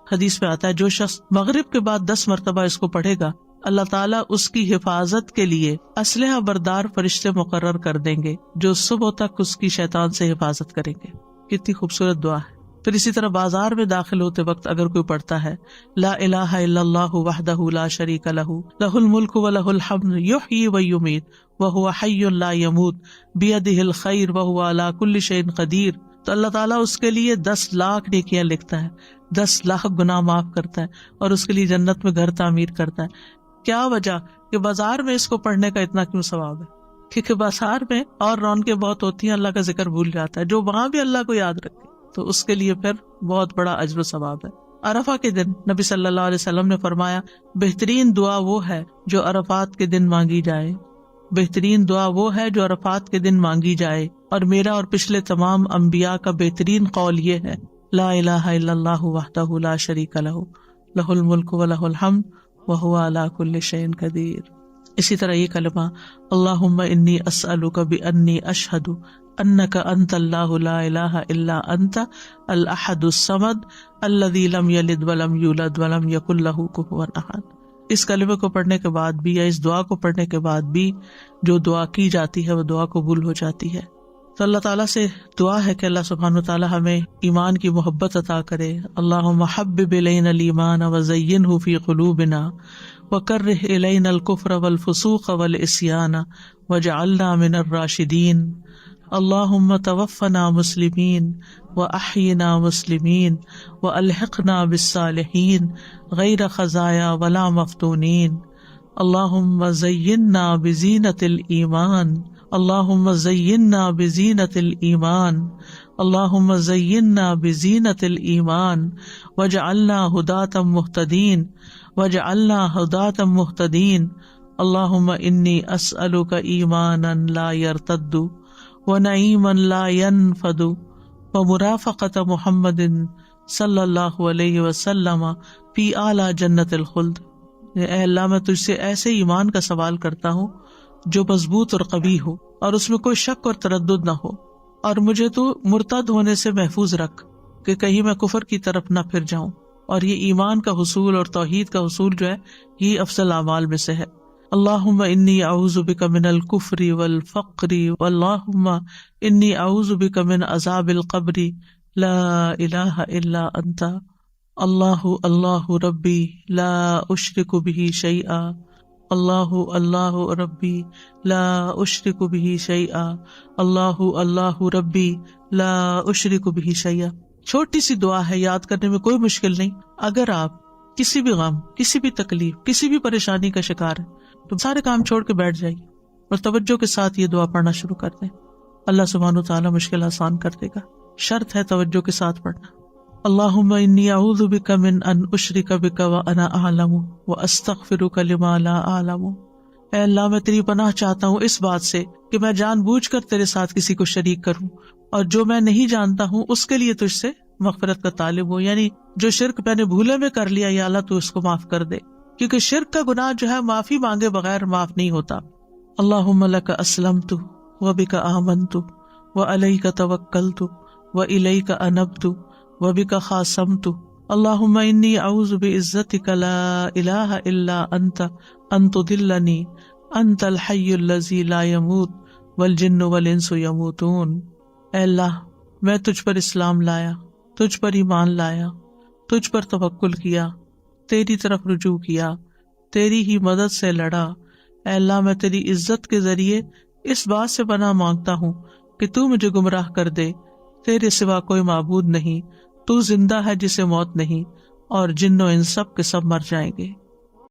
حدیث میں آتا ہے جو شخص مغرب کے بعد 10 مرتبہ اس کو پڑھے گا، اللہ تعالیٰ اس کی حفاظت کے لیے اسلحہ بردار فرشتے مقرر کر دیں گے جو صبح تک اس کی شیطان سے حفاظت کریں گے۔ کتنی خوبصورت دعا ہے۔ پھر اسی طرح بازار میں داخل ہوتے وقت اگر کوئی پڑھتا ہے لا الہ الا اللہ وحدہ لا شریک لہ لہ الملک و لہ الحمد یحیی و یمیت وہو حی لا یموت بیدہ الخیر وہو علی کل شیء قدیر تو اللہ تعالیٰ اس کے لیے 10 لاکھ نیکیاں لکھتا ہے، 10 لاکھ گناہ معاف کرتا ہے اور اس کے لیے جنت میں گھر تعمیر کرتا ہے۔ کیا وجہ کہ بازار میں اس کو پڑھنے کا اتنا کیوں ثواب ہے؟ کیونکہ بازار میں اور رونقیں بہت ہوتی ہیں، اللہ کا ذکر بھول جاتا ہے، جو وہاں بھی اللہ کو یاد رکھے تو اس کے لیے پھر بہت بڑا اجر و ثواب ہے۔ عرفہ کے دن نبی صلی اللہ علیہ وسلم نے فرمایا بہترین دعا وہ ہے جو عرفات کے دن مانگی جائے، بہترین دعا وہ ہے جو عرفات کے دن مانگی جائے، اور میرا اور پچھلے تمام انبیاء کا بہترین قول یہ ہے، لا الہ الا اللہ وحدہ لا شریک لہ لہ الملک ولہ الحمد وہو علی کل شیء قدیر۔ اسی طرح یہ کلمہ اللہم انی اسألک بانی اشہد انک انت اللہ لا الہ الا انت الاحد الصمد الذی لم یلد ولم یولد ولم یکن لہ کفوا احد۔ اس کلمے کو پڑھنے کے بعد بھی یا اس دعا کو پڑھنے کے بعد بھی جو دعا کی جاتی ہے وہ دعا قبول ہو جاتی ہے۔ تو اللہ تعالیٰ سے دعا ہے کہ اللہ سبحانہ وتعالی ہمیں ایمان کی محبت عطا کرے۔ اللہم حبب الینا الایمان وزینہ فی قلوبنا وکرہ الینا الکفر والفسوق والعصیان واجعلنا من الراشدین۔ اللہم توفنا مسلمین واحینا مسلمین والحقنا بالصالحین غیر خزایا ولا مفتونین۔ اللہم زیننا بزینۃ الایمان، اللہم زیننا بزینۃ الایمان، اللہم زیننا بزینۃ الایمان واجعلنا ھداۃ مہتدین، واجعلنا ھداۃ مہتدین۔ اللہم انی اسألک ایمانا لا یرتد ونعیما لا ینفد ومرافقۃ محمد صلی اللہ علیہ وسلم فی اعلی جنت الخلد۔ اے اللہ میں تجھ سے ایسے ایمان کا سوال کرتا ہوں جو مضبوط اور قوی ہو اور اس میں کوئی شک اور تردد نہ ہو، اور مجھے تو مرتد ہونے سے محفوظ رکھ کہ کہیں میں کفر کی طرف نہ پھر جاؤں۔ اور یہ ایمان کا حصول اور توحید کا حصول جو ہے یہ افضل اعمال میں سے ہے۔ اللہم انی اعوذ بک من الکفر والفقر، واللہم انی اعوذ بک من عذاب القبر، لا الہ الا انت، اللہ اللہ ربی لا اشرک بہ شیئا، اللہ اللہ ربی لا اشرک بہ شیئا، اللہ اللہ ربی لا اشرک بہ شیئا۔ چھوٹی سی دعا ہے، یاد کرنے میں کوئی مشکل نہیں۔ اگر آپ کسی بھی غم، کسی بھی تکلیف، کسی بھی پریشانی کا شکار ہیں تو سارے کام چھوڑ کے بیٹھ جائیے اور توجہ کے ساتھ یہ دعا پڑھنا شروع کر دیں۔ اللہ سبحانہ وتعالی مشکل آسان کر دے گا، شرط ہے توجہ کے ساتھ پڑھنا۔ اللہم انی اعوذ بک من ان اشرک بک وانا اعلم واستغفرک لما لا اعلم۔ اے اللہ میں تیری پناہ چاہتا ہوں اس بات سے کہ میں جان بوجھ کر تیرے ساتھ کسی کو شریک کروں، اور جو میں نہیں جانتا ہوں اس کے لیے تجھ سے مغفرت کا طالب ہوں، یعنی جو شرک میں نے بھولے میں کر لیا یا اللہ تو اس کو معاف کر دے، کیونکہ شرک کا گناہ جو ہے معافی مانگے بغیر معاف نہیں ہوتا۔ اللہم لک اسلمت وبک آمنت وعلیک توکلت والیک انبت وبک خاصمت۔ اللہم انی اعوذ بعزتک لا الہ الا انت ان تضلنی، انت الحی الذی لا یموت والجن والانس یموتون۔ اے اللہ میں تجھ پر اسلام لایا، تجھ پر ایمان لایا، تجھ پر توکل کیا، تیری طرف رجوع کیا، تیری ہی مدد سے لڑا۔ اے اللہ میں تیری عزت کے ذریعے اس بات سے پناہ مانگتا ہوں کہ تو مجھے گمراہ کر دے، تیرے سوا کوئی معبود نہیں، تو زندہ ہے جسے موت نہیں، اور جن و انس سب کے سب مر جائیں گے۔